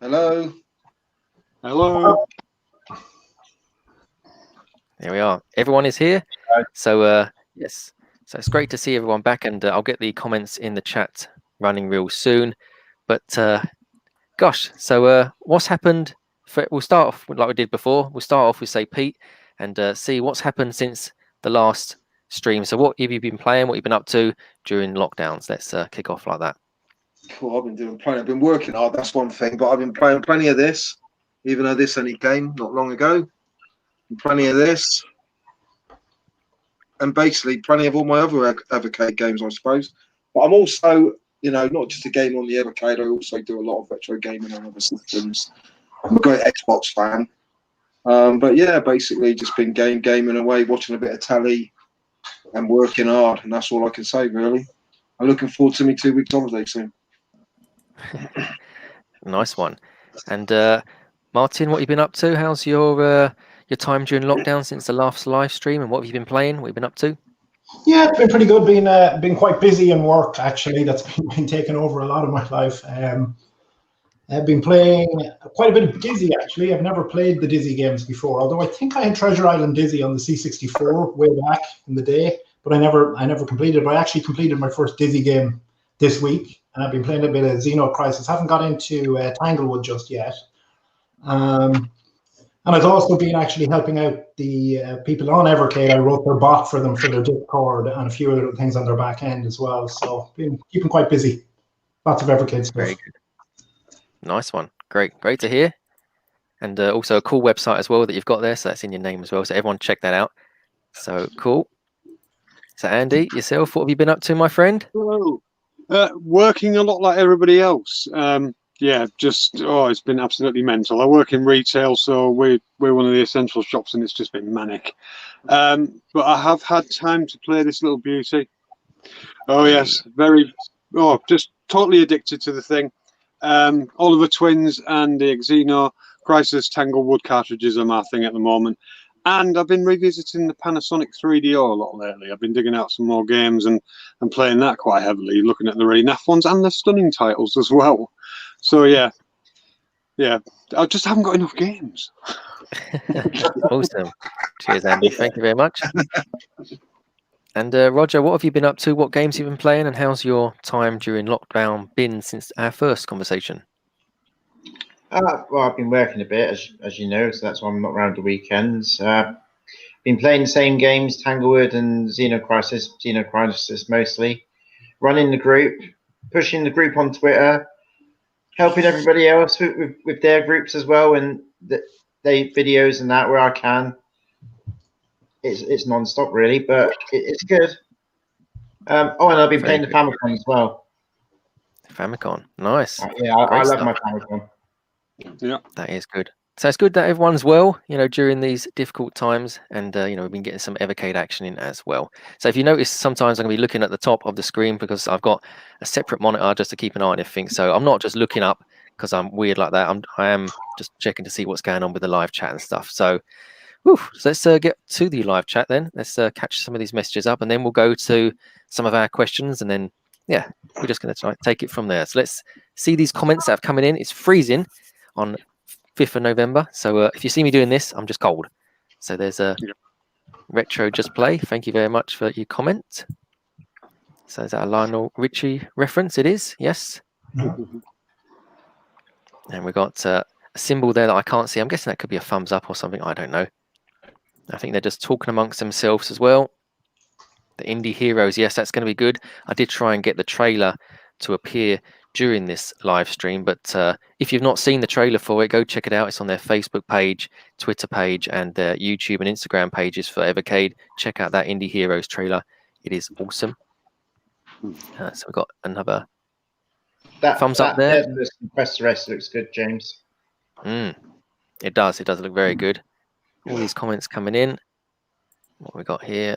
Hello. Hello. There we are. Everyone is here. So yes. So it's great to see everyone back, and I'll get the comments in the chat running real soon. But gosh, so what's happened? We'll start off like we did before. We'll start off with say Pete and see what's happened since the last stream. So what have you been playing? What you've been up to during lockdowns? Let's kick off like that. Cool. I've been doing plenty. I've been working hard. That's one thing. But I've been playing plenty of this, even though this only came not long ago. And plenty of this, and basically plenty of all my other Evercade games, I suppose. But I'm also, not just a gamer on the Evercade. I also do a lot of retro gaming on other systems. I'm a great Xbox fan. But yeah, basically just been gaming away, watching a bit of telly, and working hard. And that's all I can say, really. I'm looking forward to my 2 weeks holiday soon. Nice one. And Martin, what have you been up to? How's your time during lockdown since the last live stream, and what have you been playing? What have you been up to? Yeah, it's been pretty good. Been quite busy in work, actually. That's been taking over a lot of my life. I've been playing quite a bit of Dizzy, actually. I've never played the Dizzy games before, although I think I had Treasure Island Dizzy on the C64 way back in the day, but I never completed it. But I actually completed my first Dizzy game this week, and I've been playing a bit of Xeno Crisis. Haven't got into Tanglewood just yet. And I've also been actually helping out the people on Evercade. I wrote their bot for them for their Discord and a few other things on their back end as well. So been keeping quite busy. Lots of Evercade stuff. Very good. Nice one. Great to hear. And also a cool website as well that you've got there. So that's in your name as well. So everyone check that out. So cool. So Andy, yourself, what have you been up to, my friend? Hello. Working a lot like everybody else. Yeah, it's been absolutely mental. I work in retail, so we're one of the essential shops, and it's just been manic. But I have had time to play this little beauty. Oh yes, just totally addicted to the thing. Oliver Twins and the Xeno Crisis Tanglewood cartridges are my thing at the moment. And I've been revisiting the Panasonic 3DO a lot lately. I've been digging out some more games and playing that quite heavily, looking at the really naff ones and the stunning titles as well. So yeah, I just haven't got enough games. Awesome. Cheers, Andy. Thank you very much. And Roger, what have you been up to? What games have you been playing, and how's your time during lockdown been since our first conversation? Well, I've been working a bit, as you know, so that's why I'm not around the weekends. Been playing the same games, Tanglewood and Xeno Crisis mostly. Running the group, pushing the group on Twitter, helping everybody else with their groups as well, and they videos and that where I can. It's non-stop really, but it's good. And I've been playing the Famicom as well. Famicom, nice. Yeah, I love my Famicom. Yeah, that is good. So it's good that everyone's well, during these difficult times, and we've been getting some Evercade action in as well. So if you notice, sometimes I'm going to be looking at the top of the screen because I've got a separate monitor just to keep an eye on everything. So I'm not just looking up because I'm weird like that. I am just checking to see what's going on with the live chat and stuff. So, so let's get to the live chat then. Let's catch some of these messages up, and then we'll go to some of our questions, and then we're just going to try and take it from there. So let's see these comments that have coming in. It's freezing on 5th of November, so if you see me doing this, I'm just cold. So there's a Retro Just Play. Thank you very much for your comment. So is that a Lionel Richie reference? It is, yes. And we've got a symbol there that I can't see. I'm guessing that could be a thumbs up or something. I don't know. I think they're just talking amongst themselves as well. The Indie Heroes, yes, that's going to be good. I did try and get the trailer to appear during this live stream, but if you've not seen the trailer for it, go check it out. It's on their Facebook page, Twitter page, and their YouTube and Instagram pages for Evercade. Check out that Indie Heroes trailer. It is awesome. So we've got another thumbs up there. The compressor rest looks good, James. It does look very good. All these comments coming in. What we got here?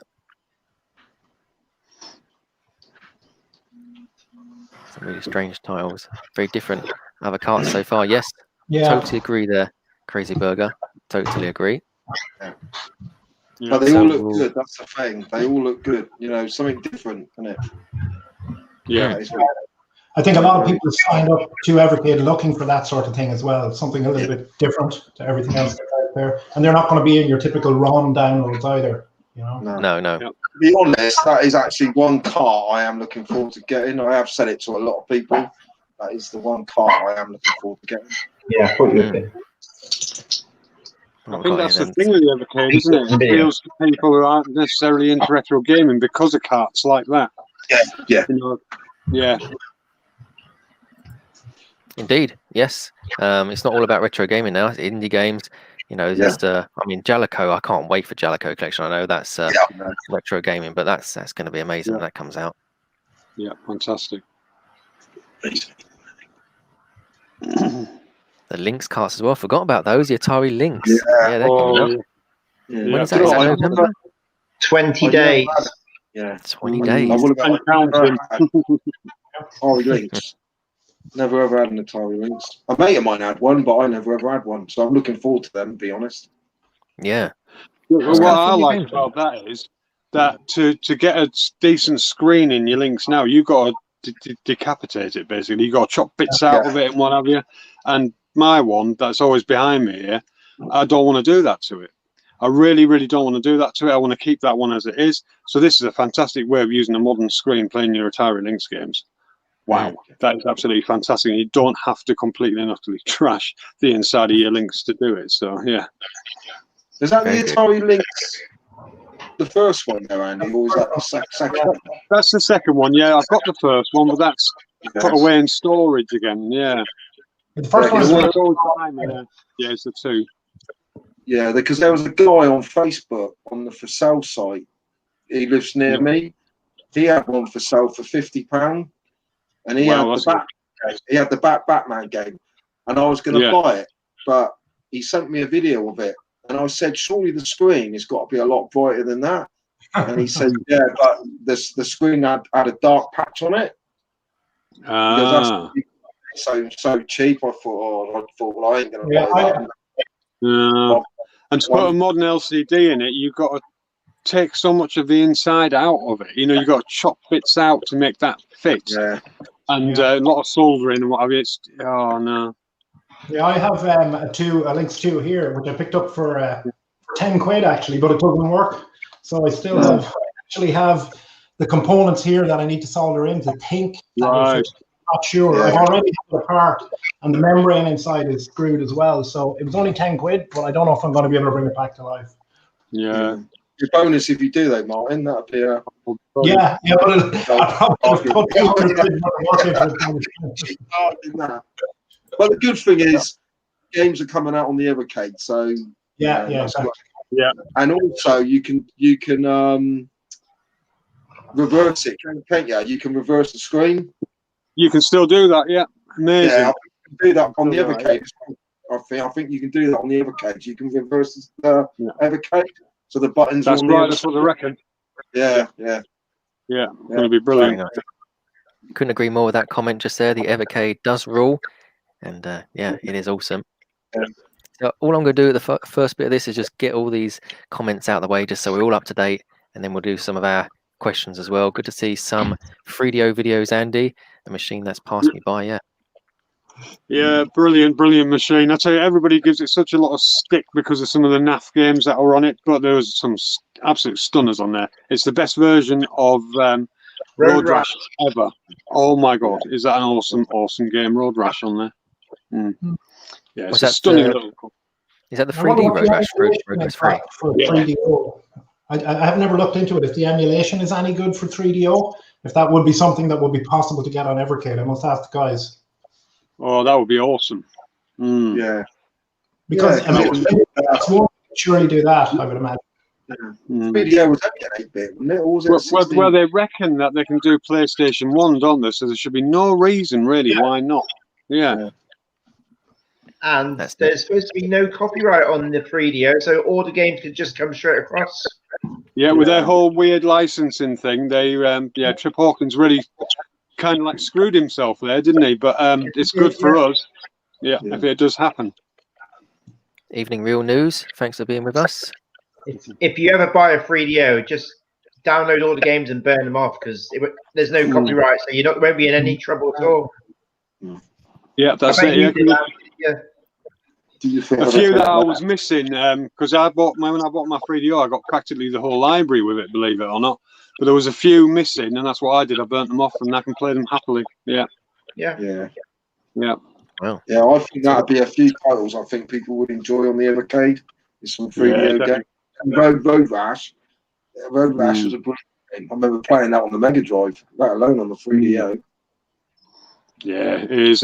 Some really strange tiles, very different other carts so far. Yes, totally agree there, Crazy Burger. Totally agree. But they all look good. That's the thing. They all look good. Something different, isn't it? Yeah. I think a lot of people signed up to Evercade looking for that sort of thing as well. It's something a little bit different to everything else that's out there. And they're not going to be in your typical ROM downloads either, you know? No. To be honest, that is actually one car I am looking forward to getting. I have said it to a lot of people. That is the one car I am looking forward to getting. Yeah, I thought you would be. I think that's the thing with the Evercade, isn't it? It appeals to people who aren't necessarily into retro gaming because of carts like that. Yeah. You know, yeah. Indeed, yes. It's not all about retro gaming now. It's indie games. You know, just I mean, Jalico. I can't wait for Jalico Collection. I know that's retro gaming, but that's going to be amazing when that comes out. Yeah, fantastic. The Lynx carts as well. Forgot about those. The Atari Lynx. Yeah, they're coming out. When is that? Is that November? 20 days. Yeah, 20 days. I would have counting. Atari Lynx. Never ever had an Atari Lynx. A mate of mine had one, but I never ever had one. So I'm looking forward to them, to be honest. Yeah. What I like about that is that to get a decent screen in your Lynx now, you've got to decapitate it, basically. You've got to chop bits out of it and what have you. And my one, that's always behind me here, I don't want to do that to it. I really, really don't want to do that to it. I want to keep that one as it is. So this is a fantastic way of using a modern screen playing your Atari Lynx games. Wow, that is absolutely fantastic. You don't have to completely and utterly trash the inside of your Lynx to do it. So, yeah. Is that the Atari Lynx, the first one there, Andy, or is that the second one? That's the second one, yeah. I've got the first one, but that's put away in storage again, yeah. The first one is yeah, it's the two. Yeah, because there was a guy on Facebook on the for sale site. He lives near me. He had one for sale for £50. And he had the Batman game, and I was going to buy it, but he sent me a video of it, and I said, "Surely the screen has got to be a lot brighter than that." And he said, "Yeah, but the screen had a dark patch on it." So cheap. I thought, well, I ain't going to buy that. And to put a modern LCD in it, you've got to take so much of the inside out of it. You know, you've got to chop bits out to make that fit. Yeah. And a lot of soldering and what have you. It's, oh no. Yeah, I have a Lynx 2 here, which I picked up for 10 quid actually, but it doesn't work. So I still have the components here that I need to solder in to think. Right. Not sure. I've already had it apart, and the membrane inside is screwed as well. So it was only 10 quid, but I don't know if I'm going to be able to bring it back to life. Yeah. Your bonus if you do though, Martin, that'd be a but I probably put 200 quid But the good thing is, games are coming out on the Evercade, so exactly. Yeah, and also you can reverse it, can't you? You can reverse the screen. You can still do that, yeah. Amazing. Yeah, you can do that on the Evercade. I think you can do that on the Evercade. You can reverse the Evercade. So the buttons. That's right. That's what they reckon. Yeah. It's going to be brilliant. Couldn't agree more with that comment just there. The Evercade does rule, and it is awesome. Yeah. So all I'm going to do at the first bit of this is just get all these comments out of the way, just so we're all up to date, and then we'll do some of our questions as well. Good to see some 3DO videos, Andy. A machine that's passed me by, Yeah, brilliant machine. I tell you, everybody gives it such a lot of stick because of some of the NAF games that are on it, but there was some absolute stunners on there. It's the best version of Road Rash ever. Oh my God, is that an awesome game, Road Rash on there? Yeah, it's a stunning little. Is that the 3D Road Rash for 3DO? I have never looked into it. If the emulation is any good for 3DO, if that would be something that would be possible to get on Evercade, I must ask the guys. Oh, that would be awesome. Yeah. Because that's one surely do that, I would imagine. 3DO was only 8-bit, wasn't it? Or was it well, they reckon that they can do PlayStation 1, don't they? So there should be no reason, really, why not? Yeah. And there's supposed to be no copyright on the 3DO, so all the games could just come straight across. Yeah, with their whole weird licensing thing, they Trip Hawkins really kind of like screwed himself there, didn't he? But it's good for us. Yeah, if it does happen. Evening Real News. Thanks for being with us. If you ever buy a 3DO, just download all the games and burn them off because there's no copyright, so you won't be in any trouble at all. Yeah, that's it. Yeah. A few that I was missing because when I bought my 3DO, I got practically the whole library with it, believe it or not. But there was a few missing, and that's what I did. I burnt them off, and I can play them happily. Yeah. Wow. Yeah, I think that'd be a few titles I think people would enjoy on the Evercade. There's some 3DO games. Road Rash. Road Rash was a brilliant game. I remember playing that on the Mega Drive, let alone on the 3DO. Yeah, it is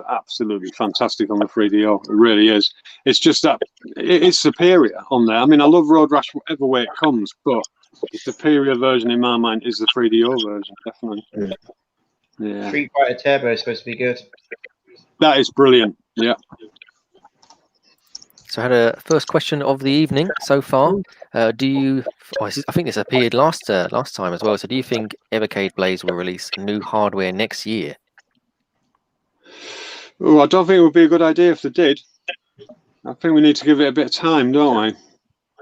absolutely fantastic on the 3DO. It really is. It's just that it is superior on there. I mean, I love Road Rash whatever way it comes, but the superior version in my mind is the 3DO version, definitely. Yeah. Street Fighter Turbo is supposed to be good. That is brilliant. Yeah. So I had a first question of the evening so far. I think this appeared last time as well. So do you think Evercade Blaze will release new hardware next year? Oh, I don't think it would be a good idea if they did. I think we need to give it a bit of time, don't we?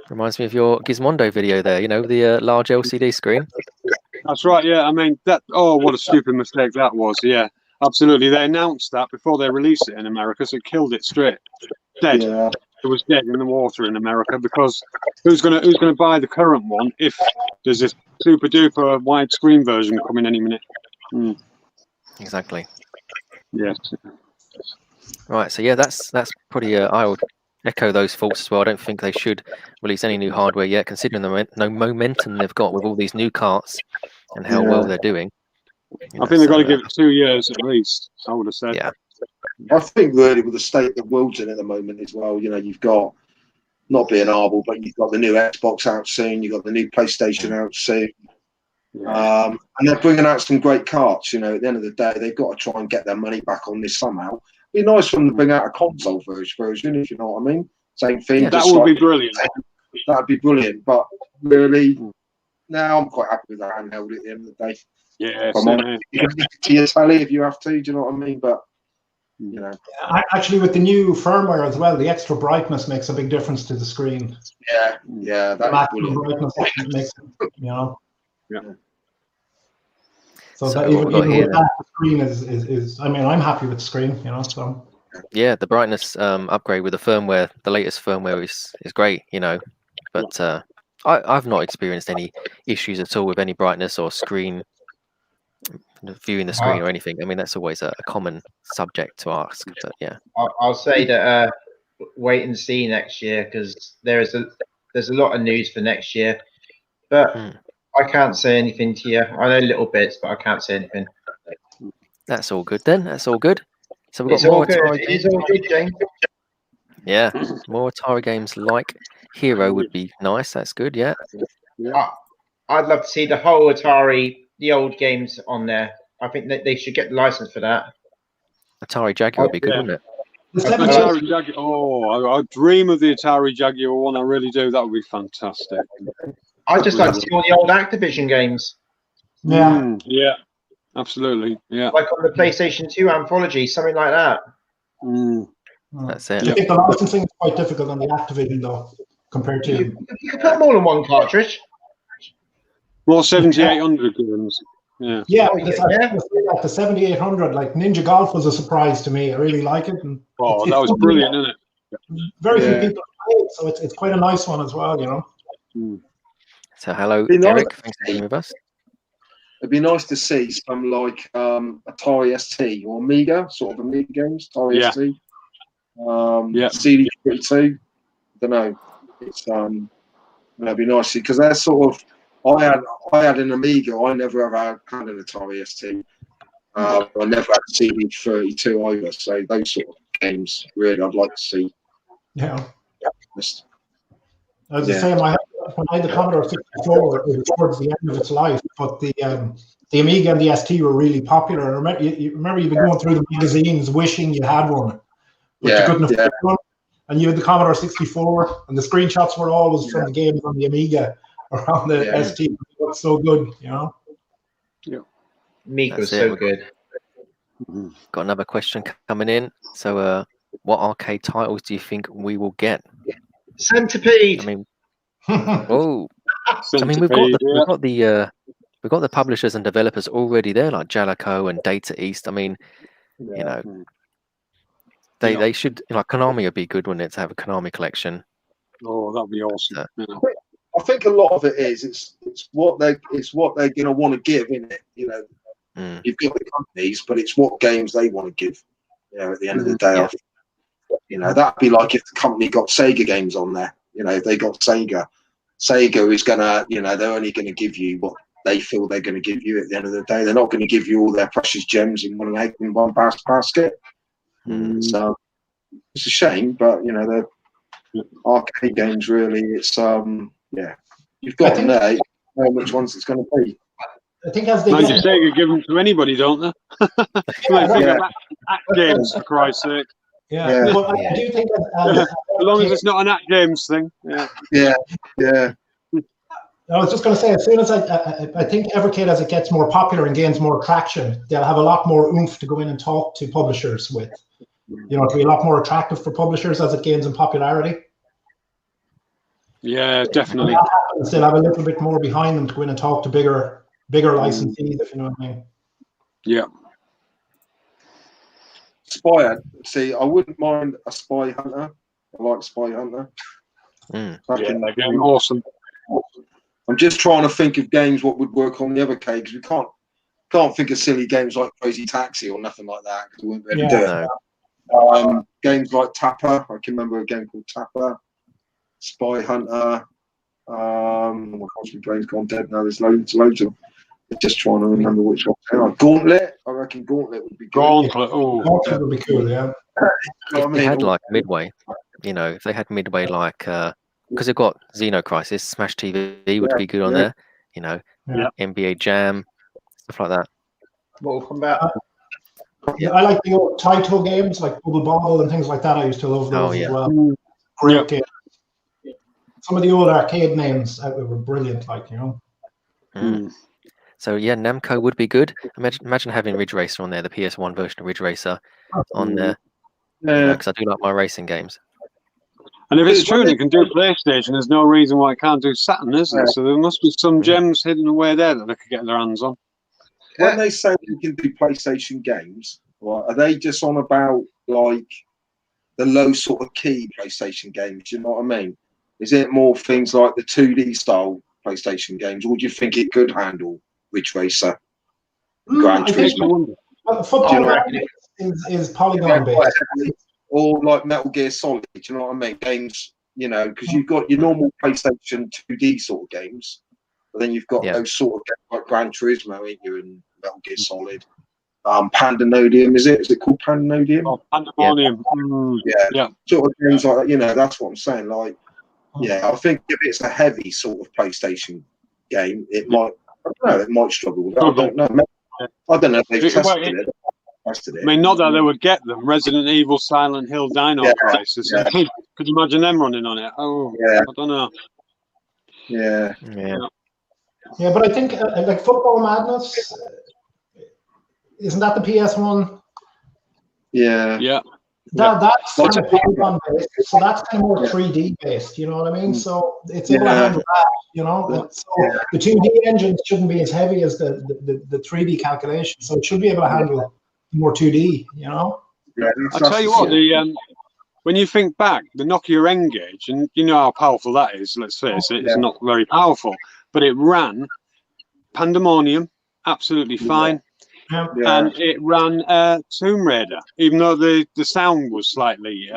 Reminds me of your Gizmondo video there, the large LCD screen. That's right, yeah. I mean, what a stupid mistake that was, yeah. Absolutely. They announced that before they released it in America, so it killed it straight. Dead. Yeah. It was dead in the water in America because who's gonna buy the current one if there's this super duper widescreen version coming any minute? Exactly. Yes. Right, so yeah, that's pretty. I would echo those thoughts as well. I don't think they should release any new hardware yet, considering the momentum they've got with all these new carts and how well they're doing. I think they've got to give it 2 years at least. I would have said. Yeah. I think really with the state the world's in at the moment as well, you've got, not being horrible, but you've got the new Xbox out soon, you've got the new PlayStation out soon. And they're bringing out some great carts. At the end of the day, they've got to try and get their money back on this somehow. It'd be nice for them to bring out a console version, if you know what I mean. Same thing. Yeah, that would be brilliant. That'd be brilliant. But really, now I'm quite happy with that handheld at the end of the day. Yeah, you can to your tally if you have to. Do you know what I mean? But actually, with the new firmware as well, the extra brightness makes a big difference to the screen. Yeah, that's brightness makes it, Yeah. So that even with that, the screen is. I mean, I'm happy with the screen. So. Yeah, the brightness upgrade with the firmware, the latest firmware is great. But I've not experienced any issues at all with any brightness or screen. Viewing the screen or anything. I mean, that's always a common subject to ask. But yeah, I'll say that wait and see next year because there's a lot of news for next year, but I can't say anything to you. I know little bits, but I can't say anything. That's all good then. That's all good. So we've got It's more all good. Atari It is all good, James. Yeah, more Atari games like Hero would be nice. That's good. Yeah. I'd love to see the whole Atari, the old games on there. I think that they should get the license for that. Atari Jaguar would be good, wouldn't it? Atari Jaguar. Oh, I dream of the Atari Jaguar one. I really do. That would be fantastic. I'd just like to see all the old Activision games. Yeah. Yeah. Absolutely. Yeah. Like on the PlayStation 2 Anthology, something like that. That's it. I think the licensing is quite difficult on the Activision though, compared to. You can put more than one cartridge. More 7800 games. Yeah. Yeah, the 7800, like Ninja Golf was a surprise to me. I really like it. And that was brilliant, isn't it? Very few people play it, so it's quite a nice one as well, So hello, Eric. Thanks for being with us. It'd be nice to see some like Atari ST or Amiga, sort of Amiga games, Atari ST. CD32. I don't know. It's that'd be nice because they're sort of. I had an Amiga. I never ever had an Atari ST. I never had a CD32 either. So those sort of games, really, I'd like to see. Yeah. As I say, when I had the Commodore 64, it was towards the end of its life, but the Amiga and the ST were really popular. I remember you'd be going through the magazines wishing you had one, but you couldn't afford one. And you had the Commodore 64, and the screenshots were always from the games on the Amiga or on the ST. It looked so good, Yeah. Amiga was so good. Got another question coming in. So, what arcade titles do you think we will get? Centipede. I mean, oh, I mean, Centipede, we've got the publishers and developers already there, like Jalico and Data East. I mean, you know, they should, like, Konami would be good, wouldn't it, to have a Konami collection? Oh, that'd be awesome. I think a lot of it is it's what they're going to want to give, isn't it? You know, you've got the companies, but it's what games they want to give. You know, at the end of the day, you know, that'd be like if the company got Sega games on there. You know, if they got Sega is gonna, you know, they're only going to give you what they feel they're going to give you. At the end of the day, they're not going to give you all their precious gems in one egg in one basket. So it's a shame, but you know, they're arcade games. Really, it's you've got to know which ones it's going to be. I think as they Mind you, Sega give them to anybody, don't they? Act games, for Christ's sake. Yeah. But I do think as long as it's not an Act games thing. Yeah. I was just going to say, as soon as I think Evercade, as it gets more popular and gains more traction, they'll have a lot more oomph to go in and talk to publishers with. You know, it'll be a lot more attractive for publishers as it gains in popularity. Yeah, definitely. They'll have a little bit more behind them to go in and talk to bigger licensees, if you know what I mean. Yeah. Spy. See, I wouldn't mind a Spy Hunter. I like Spy Hunter. Awesome. I'm just trying to think of games what would work on the Evercade, because we can't think of silly games like Crazy Taxi or nothing like that, because we wouldn't be able to do it. Games like Tapper. I can remember a game called Tapper. Spy Hunter. Oh my gosh, my brain's gone dead now. There's loads of. I'm just trying to remember which one. Gauntlet. I reckon Gauntlet would be good. Gauntlet would be cool, yeah. If they had like Midway, you know, if they had Midway like, because they've got Xenocrisis, Smash TV would be good on there. You know, NBA Jam, stuff like that. What will come back? I like the old Taito games like Bubble Bobble and things like that. I used to love those as well. Great games. Some of the old arcade names were brilliant, like, you know. So yeah, Namco would be good. Imagine having Ridge Racer on there, the PS1 version of Ridge Racer on there. Because I do like my racing games. And if it's true and it can do PlayStation, there's no reason why it can't do Saturn, is there? So there must be some gems hidden away there that they could get their hands on. When they say you can do PlayStation games, right, are they just on about like the low sort of key PlayStation games? You know what I mean? Is it more things like the 2D style PlayStation games, or do you think it could handle Ridge Racer, Gran Turismo? Football is polygon based, or like Metal Gear Solid. Do you know what I mean? Games, you know, because you've got your normal PlayStation 2D sort of games, but then you've got those sort of games like Gran Turismo, ain't you, and Metal Gear Solid. Pandemonium, is it called Pandemonium? Oh, Pandemonium. Sort of games like that. You know, that's what I'm saying. Like, I think if it's a heavy sort of PlayStation game, it might. I don't know. It might struggle with that. I don't know. I don't know if they've tested it. I mean, not that they would get them. Resident Evil, Silent Hill, Dino Crisis. Could you imagine them running on it? Oh, I don't know. Yeah, but I think like Football Madness, isn't that the PS1? Yeah. That's kind of polygon based, so that's kind of more 3D based. You know what I mean? So it's able to handle that. You know, so the 2D engines shouldn't be as heavy as the 3D calculation, so it should be able to handle more 2D. You know. I'll tell you what, when you think back, the Nokia N-Gage, and you know how powerful that is. Let's face it, it's not very powerful, but it ran Pandemonium absolutely fine. And it ran Tomb Raider, even though the sound was slightly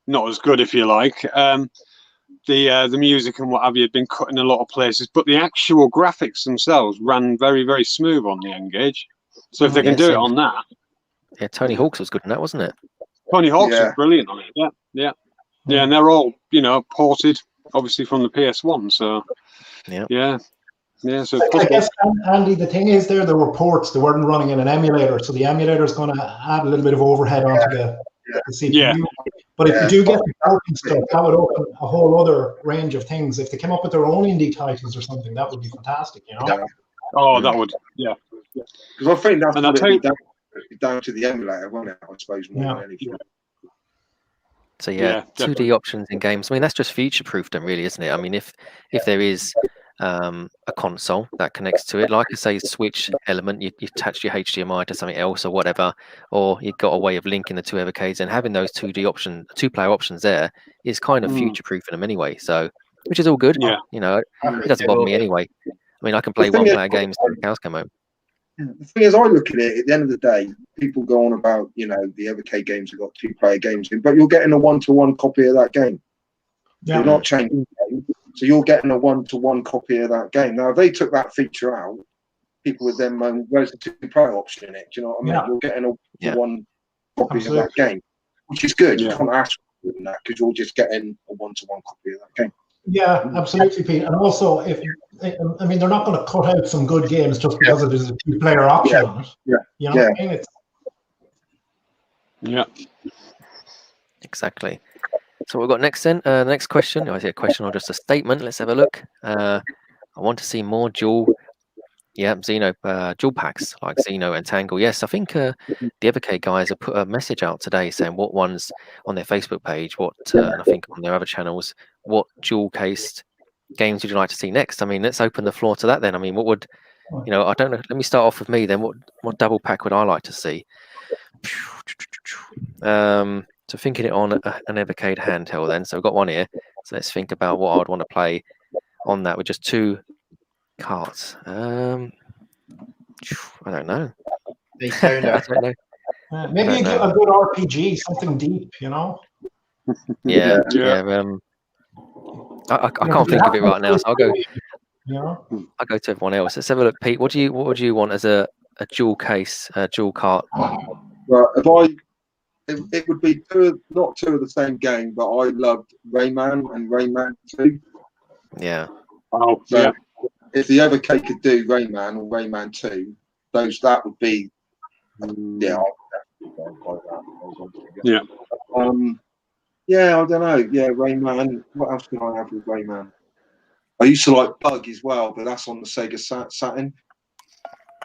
not as good, if you like. The music and what have you had been cut in a lot of places, but the actual graphics themselves ran very, very smooth on the N-Gage. So if they can do it on that. Yeah, Tony Hawk's was good on that, wasn't it? Tony Hawk's was brilliant on it, yeah, and they're all, you know, ported, obviously, from the PS1, so, so I guess, Andy, the thing is the reports, they weren't running in an emulator, so the emulator is going to add a little bit of overhead onto the CPU. Yeah. But if you do get the porting stuff, that would open a whole other range of things. If they came up with their own indie titles or something, that would be fantastic, you know? Oh, that would, Because I think that's down to the emulator, won't it? I suppose more than anything. So 2D options in games. I mean, that's just future-proof, then, really, isn't it? I mean, if there is a console that connects to it. Like I say, Switch element, you attach your HDMI to something else or whatever, or you've got a way of linking the two Evercades, and having those 2-player options there is kind of future-proofing them anyway. So, which is all good. Yeah. You know, it doesn't bother me anyway. I mean, I can play one-player games till the cows come home. The thing is, I look at it, at the end of the day, people go on about, you know, the Evercade games have got 2-player games in, but you're getting a 1-to-1 copy of that game. Yeah. You're not changing the game, so you're getting a 1-to-1 copy of that game. Now, if they took that feature out, people would then moan, where's the 2-player option in it? Do you know what I mean? Yeah. You're getting a 1-to-1 copy of that game, which is good. You can't ask for that because you're just getting a 1-to-1 copy of that game. Yeah, absolutely, Pete. And also, if I mean, they're not going to cut out some good games just because it is a 2-player option on it. Yeah, you know what I mean? Yeah, exactly. So what we've got next then. Next question. Is it a question or just a statement? Let's have a look. I want to see more dual packs like Xeno and Tangle. Yes, I think the Evercade guys have put a message out today saying what ones on their Facebook page, and I think on their other channels, what dual cased games would you like to see next? I mean, let's open the floor to that then. I mean, what would, you know, I don't know. Let me start off with me then. What double pack would I like to see? So thinking it on an Evercade handheld then. So I've got one here. So let's think about what I'd want to play on that with just 2 cards. I don't know. I don't know. Maybe a good RPG, something deep, you know. Yeah. I can't think of it right now, so I'll go. I'll go to everyone else. Let's have a look, Pete. What would you want as a dual case, dual cart? Well, it would be not two of the same game, but I loved Rayman and Rayman 2. Yeah. Oh, so yeah. If the Evercade could do Rayman or Rayman 2, that would be yeah. Yeah. Yeah, I don't know. Yeah, Rayman. What else can I have with Rayman? I used to like Bug as well, but that's on the Sega Saturn.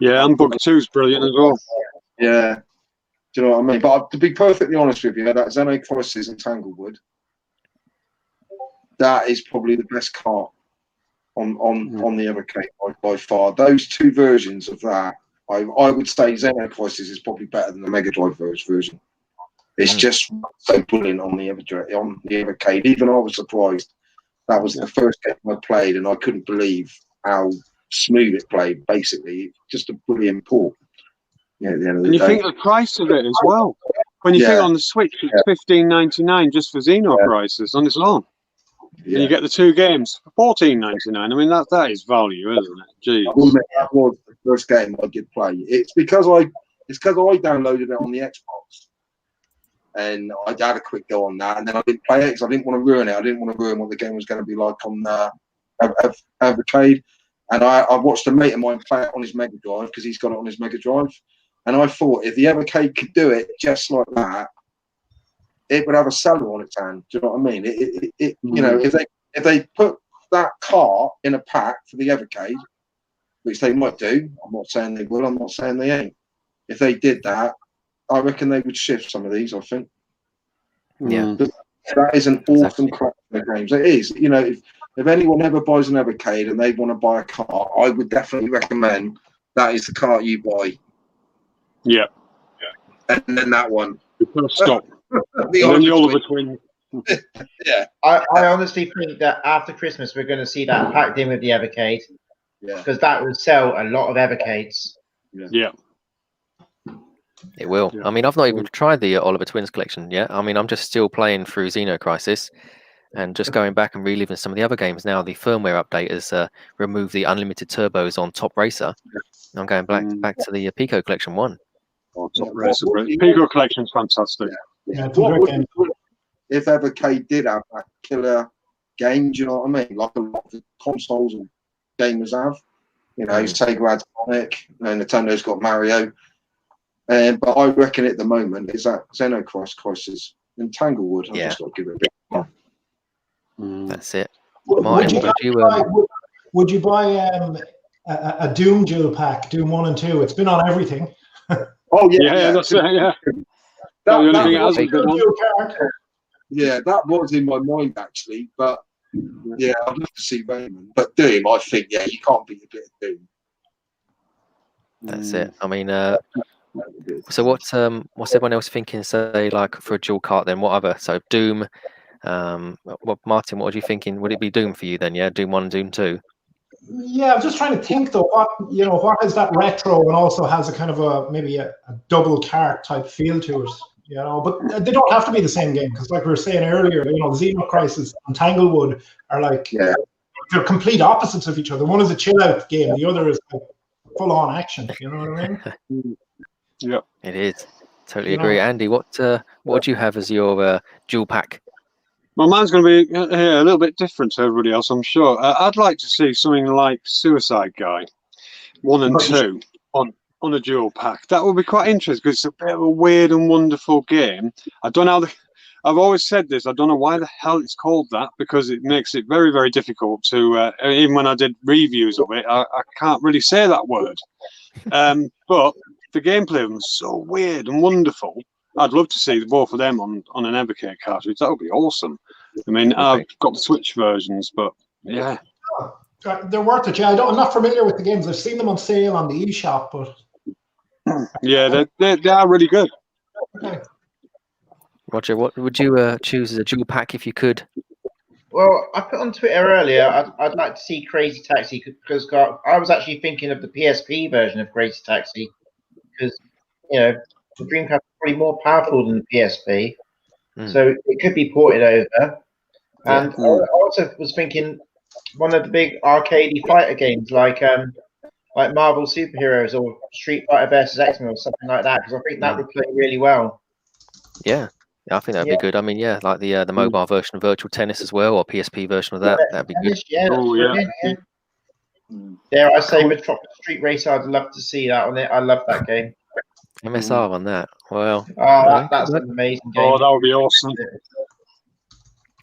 Yeah, and Bug 2's brilliant as well. Yeah. Do you know what I mean? But to be perfectly honest with you, that Xeno Crisis and Tanglewood, that is probably the best cart on the Evercade by far. Those 2 versions of that, I would say Xeno Crisis is probably better than the Mega Drive version. It's just so brilliant on the Evercade. Even I was surprised. That was the first game I played, and I couldn't believe how smooth it played. Basically, just a brilliant port. Yeah, at the end of the day. You think the price of it as well. When you think on the Switch, it's $15.99 just for Xeno Crisis on its own. Yeah. And you get the 2 games for $14.99. I mean, that is value, isn't it? Jeez. That was the first game I did play. It's because I downloaded it on the Xbox, and I had a quick go on that, and then I didn't play it because I didn't want to ruin it. I didn't want to ruin what the game was going to be like on Evercade. And I watched a mate of mine play it on his Mega Drive because he's got it on his Mega Drive. And I thought if the Evercade could do it just like that, it would have a seller on its hand. Do you know what I mean? You know, if they put that cart in a pack for the Evercade, which they might do, I'm not saying they will, I'm not saying they ain't. If they did that, I reckon they would shift some of these, I think. Yeah. That is an awesome collection of games. It is. You know, if anyone ever buys an Evercade and they want to buy a cart, I would definitely recommend that is the cart you buy. Yeah. And then that one. Stop. the Oliver Twins. Yeah. I honestly think that after Christmas we're going to see that packed in with the Evercade. Yeah. Because that will sell a lot of Evercades. Yeah. It will. Yeah. I mean, I've not even tried the Oliver Twins collection yet. I mean, I'm just still playing through Xeno Crisis and just going back and reliving some of the other games now. The firmware update has removed the unlimited turbos on Top Racer. I'm going back to the Pico Collection 1. Oh, Top Racer. Pico Collection's fantastic. Yeah, if Evercade did have that killer game, do you know what I mean? Like a lot of the consoles and gamers have. You know, Sega had Sonic, and Nintendo's got Mario. But I reckon at the moment is that Xeno Crisis and Tanglewood. I've just got to give it a bit more. That's it. Martin, would you buy a Doom dual pack, Doom 1 and 2? It's been on everything. Oh yeah, that's it. Yeah. That was in my mind actually, but Yeah, I'd love to see Rayman. But Doom, I think, yeah, you can't beat a bit of Doom. That's it. I mean, so what's everyone else thinking? Say, like for a dual cart, then what other? So Doom. What Martin? What are you thinking? Would it be Doom for you then? Yeah, Doom 1, Doom 2. Yeah, I'm just trying to think though. What has that retro and also has a kind of maybe a double cart type feel to it. But they don't have to be the same game because, like we were saying earlier, Xeno Crisis and Tanglewood are like they're complete opposites of each other. One is a chill out game, the other is like full on action. You know what I mean? Yeah, it is. Totally agree. Andy, what do you have as your dual pack? well, mine's going to be a little bit different to everybody else, I'm sure. I'd like to see something like Suicide Guy 1 and 2 on a dual pack. That would be quite interesting because it's a bit of a weird and wonderful game. I don't know. I've always said this. I don't know why the hell it's called that because it makes it very, very difficult to. Even when I did reviews of it, I can't really say that word. But the gameplay of them is so weird and wonderful. I'd love to see both of them on an Evercade cartridge. That would be awesome. I mean, I've got the Switch versions, but yeah. They're worth it. Yeah, I'm not familiar with the games. I've seen them on sale on the eShop, but yeah, they are really good. Okay. Roger, what would you choose as a dual pack if you could? Well, I put on Twitter earlier, I'd like to see Crazy Taxi because I was actually thinking of the PSP version of Crazy Taxi because, the Dreamcast is probably more powerful than the PSP. So it could be ported over. And I also was thinking one of the big arcadey fighter games like Marvel Superheroes or Street Fighter versus X-Men or something like that because I think that would play really well. Yeah, I think that'd be good. I mean, yeah, like the mobile version of Virtual Tennis as well, or PSP version of that. That'd be good. Yeah, Dare I say, Metropolis Street Racer? I'd love to see that on it. I love that game. MSR on that. Well, that's an amazing game. Oh, that would be awesome.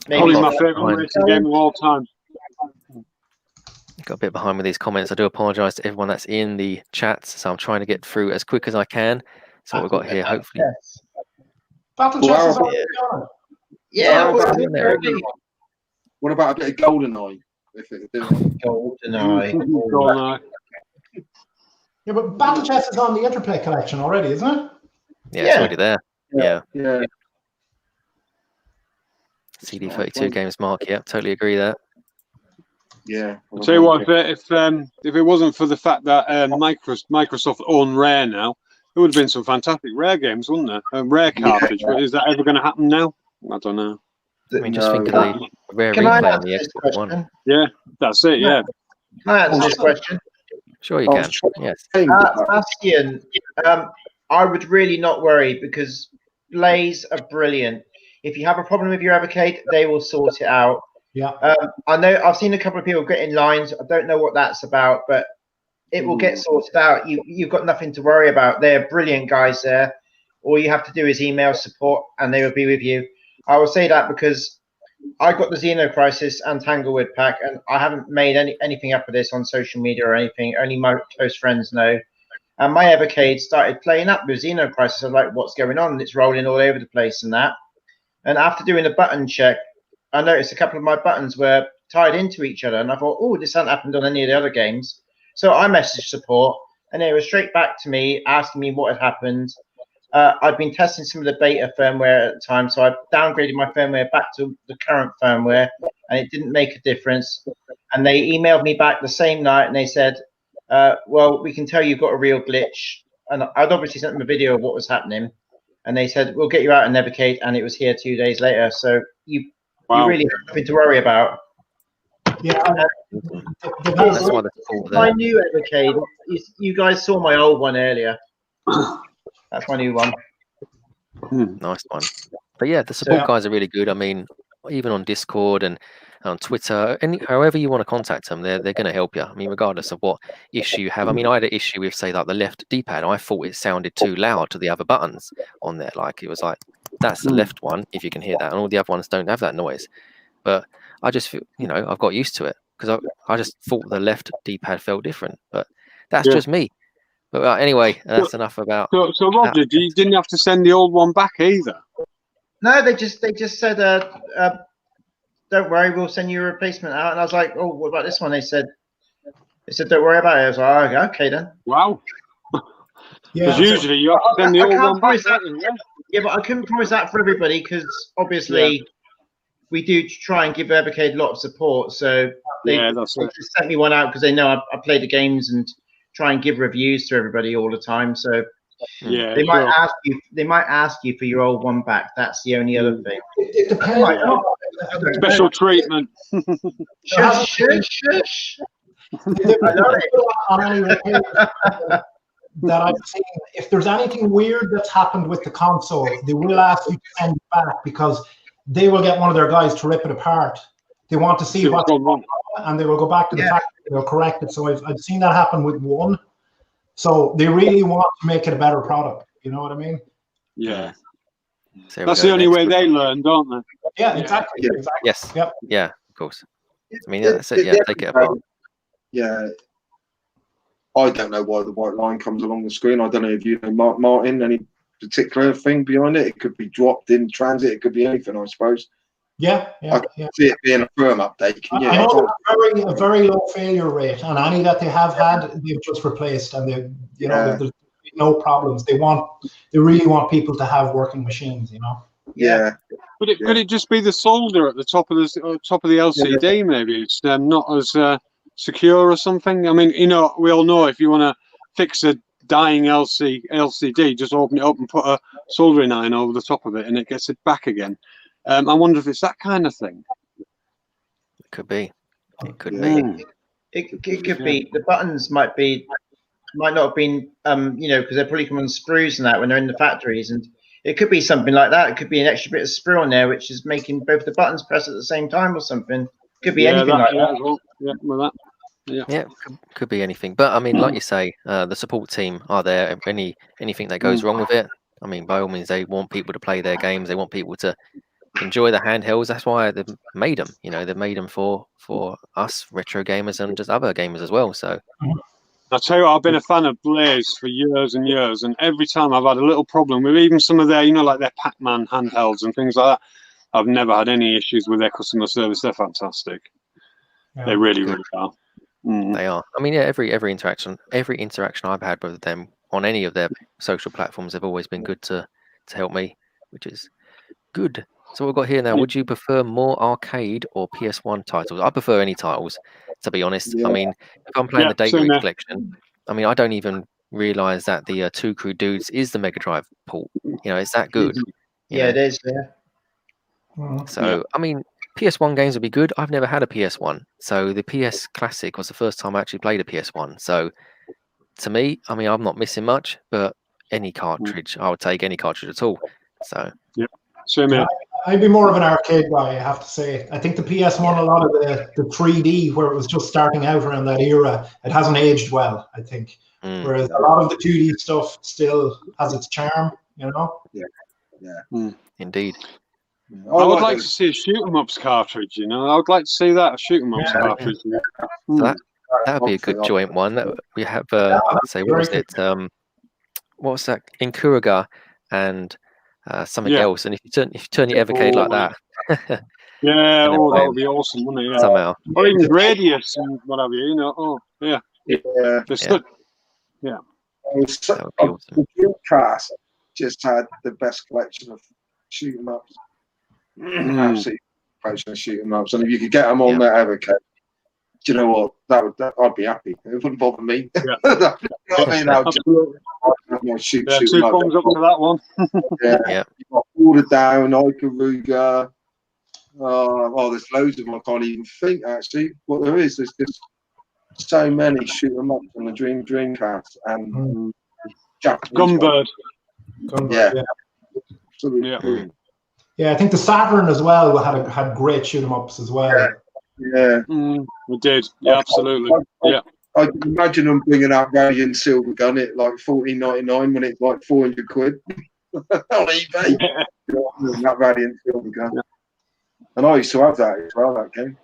Probably my favourite racing game of all time. Got a bit behind with these comments. I do apologise to everyone that's in the chats, so I'm trying to get through as quick as I can. So what we've got here, hopefully. Battle Chess is already on. Yeah. What about a bit of GoldenEye? GoldenEye. Yeah, but Battle Chess is on the Interplay collection already, isn't it? Yeah, it's already there. Yeah. CD32 games, Mark. Yeah, totally agree there. Yeah. I'll tell you what, if it wasn't for the fact that Microsoft own Rare now, there would have been some fantastic Rare games, wouldn't there? A Rare cartridge, but is that ever going to happen now? I don't know. I mean, just think of the Rare replay on the Xbox One. Yeah, that's it, yeah. Can I answer this question? Sure you can, yes. Sebastian, I would really not worry because Blaze are brilliant. If you have a problem with your Evercade, they will sort it out. Yeah. I know I've seen a couple of people getting lines. I don't know what that's about, but it will get sorted out. You've got nothing to worry about. They're brilliant guys there. All you have to do is email support and they will be with you. I will say that because I got the Xeno Crisis and Tanglewood pack and I haven't made anything up of this on social media or anything. Only my close friends know. And my Evercade started playing up with Xeno Crisis. I was like, what's going on? And it's rolling all over the place and that. And after doing a button check, I noticed a couple of my buttons were tied into each other. And I thought, oh, this hasn't happened on any of the other games. So I messaged support and they were straight back to me asking me what had happened. I'd been testing some of the beta firmware at the time. So I downgraded my firmware back to the current firmware and it didn't make a difference. And they emailed me back the same night and they said, well, we can tell you've got a real glitch. And I'd obviously sent them a video of what was happening. And they said, we'll get you out in Evercade. And it was here 2 days later. So you really have nothing to worry about. Yeah. That's why my new Evercade, you guys saw my old one earlier. That's my new one. Nice one. But yeah, the support guys are really good. I mean, even on Discord and on Twitter, however you want to contact them, they're going to help you. I mean, regardless of what issue you have. I mean, I had an issue with, say, like the left D-pad. I thought it sounded too loud to the other buttons on there. Like, it was like, that's the left one, if you can hear that. And all the other ones don't have that noise. But I just feel, I've got used to it because I just thought the left D-pad felt different. But that's just me. But anyway, that's enough about. So Roger, you didn't have to send the old one back either. No, they just said don't worry, we'll send you a replacement out. And I was like, oh, what about this one? They said, don't worry about it. I was like, oh, okay then. Wow. Yeah. Because usually you have to send the old one back. Yeah, but I couldn't promise that for everybody because obviously we do try and give Evercade a lot of support. So they just sent me one out because they know I play the games and try and give reviews to everybody all the time. So they might ask you. They might ask you for your old one back. That's the only other thing. It depends. Special treatment. Shush. On any repair that I've seen, if there's anything weird that's happened with the console, they will ask you to send it back because they will get one of their guys to rip it apart. They want to see what's wrong, and they will go back to the factory and they'll correct it. So I've seen that happen with one. So they really want to make it a better product. You know what I mean? Yeah. So that's the only way they learn, don't they? Yeah, exactly. Yes. Yep. Yeah, of course. I mean, that's it. Yeah, take it apart. Yeah. I don't know why the white line comes along the screen. I don't know if you know, Martin, any particular thing behind it. It could be dropped in transit. It could be anything, I suppose. I can see it being a firm update. I know a very low failure rate on any that they have had. They've just replaced, and there's no problems. They really want people to have working machines. You know. Yeah. Could it just be the solder at the top of the LCD? Maybe it's not as secure or something. I mean, we all know if you want to fix a dying LCD, just open it up and put a soldering iron over the top of it, and it gets it back again. I wonder if it's that kind of thing. It could be. It could be. It could be. The buttons might not have been, because they're probably coming on screws and that when they're in the factories, and it could be something like that. It could be an extra bit of sprue on there, which is making both the buttons press at the same time or something. Could be anything like that. Well. Yeah, with that. Yeah, could be anything. But I mean, like you say, the support team are there. Anything that goes wrong with it, I mean, by all means, they want people to play their games. They want people to enjoy the handhelds. That's why they've made them. They've made them for us retro gamers and just other gamers as well. So I'll tell you what, I've been a fan of Blaze for years and years, and every time I've had a little problem with even some of their, like their Pac-Man handhelds and things like that, I've never had any issues with their customer service. They're fantastic. Yeah, they really are. They are. I mean, yeah, every interaction I've had with them on any of their social platforms have always been good to help me, which is good. So what we've got here now, would you prefer more arcade or PS1 titles? I prefer any titles, to be honest. I mean, if I'm playing the Data Root Collection, I mean, I don't even realise that the Two Crew Dudes is the Mega Drive port. It's that good. It is, yeah. So, I mean, PS1 games would be good. I've never had a PS1. So the PS Classic was the first time I actually played a PS1. So to me, I mean, I'm not missing much, but any cartridge, I would take any cartridge at all. So, I'd be more of an arcade guy, I have to say. I think the PS1, a lot of the 3D, where it was just starting out around that era, it hasn't aged well, I think. Whereas a lot of the 2D stuff still has its charm, Indeed. I would like to see a shoot 'em ups cartridge. I would like to see that, a shoot 'em ups cartridge. So that would be a good joint one. That we have. Let's say, what was it? What was that? Incuriga and something else. And if you turn your Evercade like that. That would be awesome, wouldn't it? Yeah. Somehow. Or even Radius and whatever. Just good. Yeah. The Dreamcast just had the best collection of shoot 'em ups. Absolutely collection of shoot 'em ups, and if you could get them on that Evercade, do you know what? I'd be happy. It wouldn't bother me. Yeah. Absolutely. Shoot 'em up. Thumbs up to that one. Yeah. You've got Order Down, Ikaruga. There's loads of them. I can't even think actually what there is. There's just so many shoot 'em ups on the Dreamcast and Japanese Gunbird. Yeah. Absolutely. Yeah, I think the Saturn as well had great shoot 'em ups as well. Yeah. We did. Yeah, absolutely. I can imagine them bringing out Radiant Silver Gun at like $14.99 when it's like £400 on eBay. That Radiant Silver Gun. Yeah. And I used to have that as well, that game.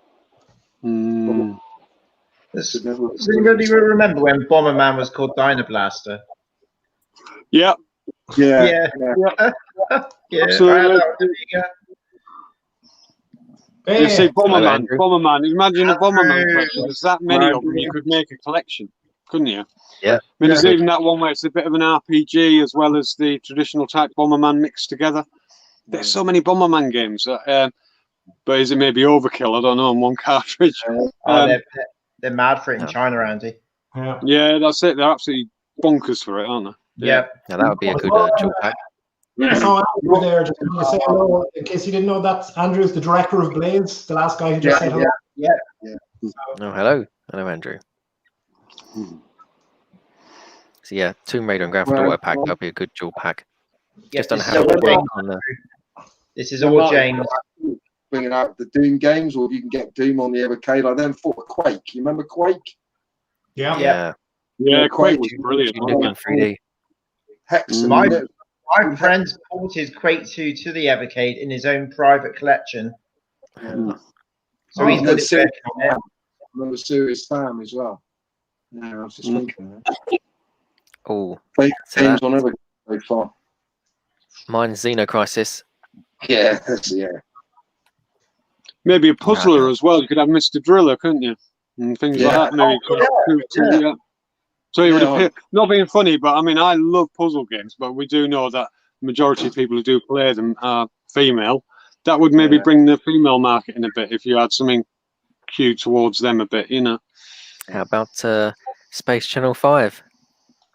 Does anybody remember when Bomberman was called Dynablaster? Yeah. Yeah. Absolutely. You see, Hello, Bomberman. Andrew. Bomberman. Imagine a Bomberman Andrew. collection. There's that many of them. You could make a collection, couldn't you? Yeah. I mean, there's Yeah. even that one where it's a bit of an RPG as well as the traditional type Bomberman mixed together. There's so many Bomberman games. But is it maybe overkill? I don't know. On one cartridge. They're mad for it in No. China, Andy. Yeah, that's it. They're absolutely bonkers for it, aren't they? Yeah. Now that would be a good dual pack. So Andrew there, just to say hello, in case you didn't know, that's Andrew's the director of Blades, the last guy who just said hello. Oh, hello. Hello, Andrew. So yeah, Tomb Raider and Grand Theft Auto pack, that'd be a good dual pack. Yeah, Just on this how is all James. on the This is all James. Bringing out the Doom games, or you can get Doom on the Evercade. I then thought of Quake. You remember Quake? yeah. Quake was brilliant. Duke Nukem 3D. Hexen. My friend's ported Quake 2 to the Evercade in his own private collection. So he's got it working on it. Remember Serious Sam as well. Yeah, I was just thinking. Oh, Games on Evercade so far. mine's Xenocrisis. Yeah, yeah. Maybe a puzzler as well. You could have Mr. Driller, couldn't you? And things like that. Maybe. So it would appear, not being funny, but I mean, I love puzzle games, but we do know that the majority of people who do play them are female. That would maybe bring the female market in a bit if you had something queued towards them a bit, you know. How about Space Channel 5?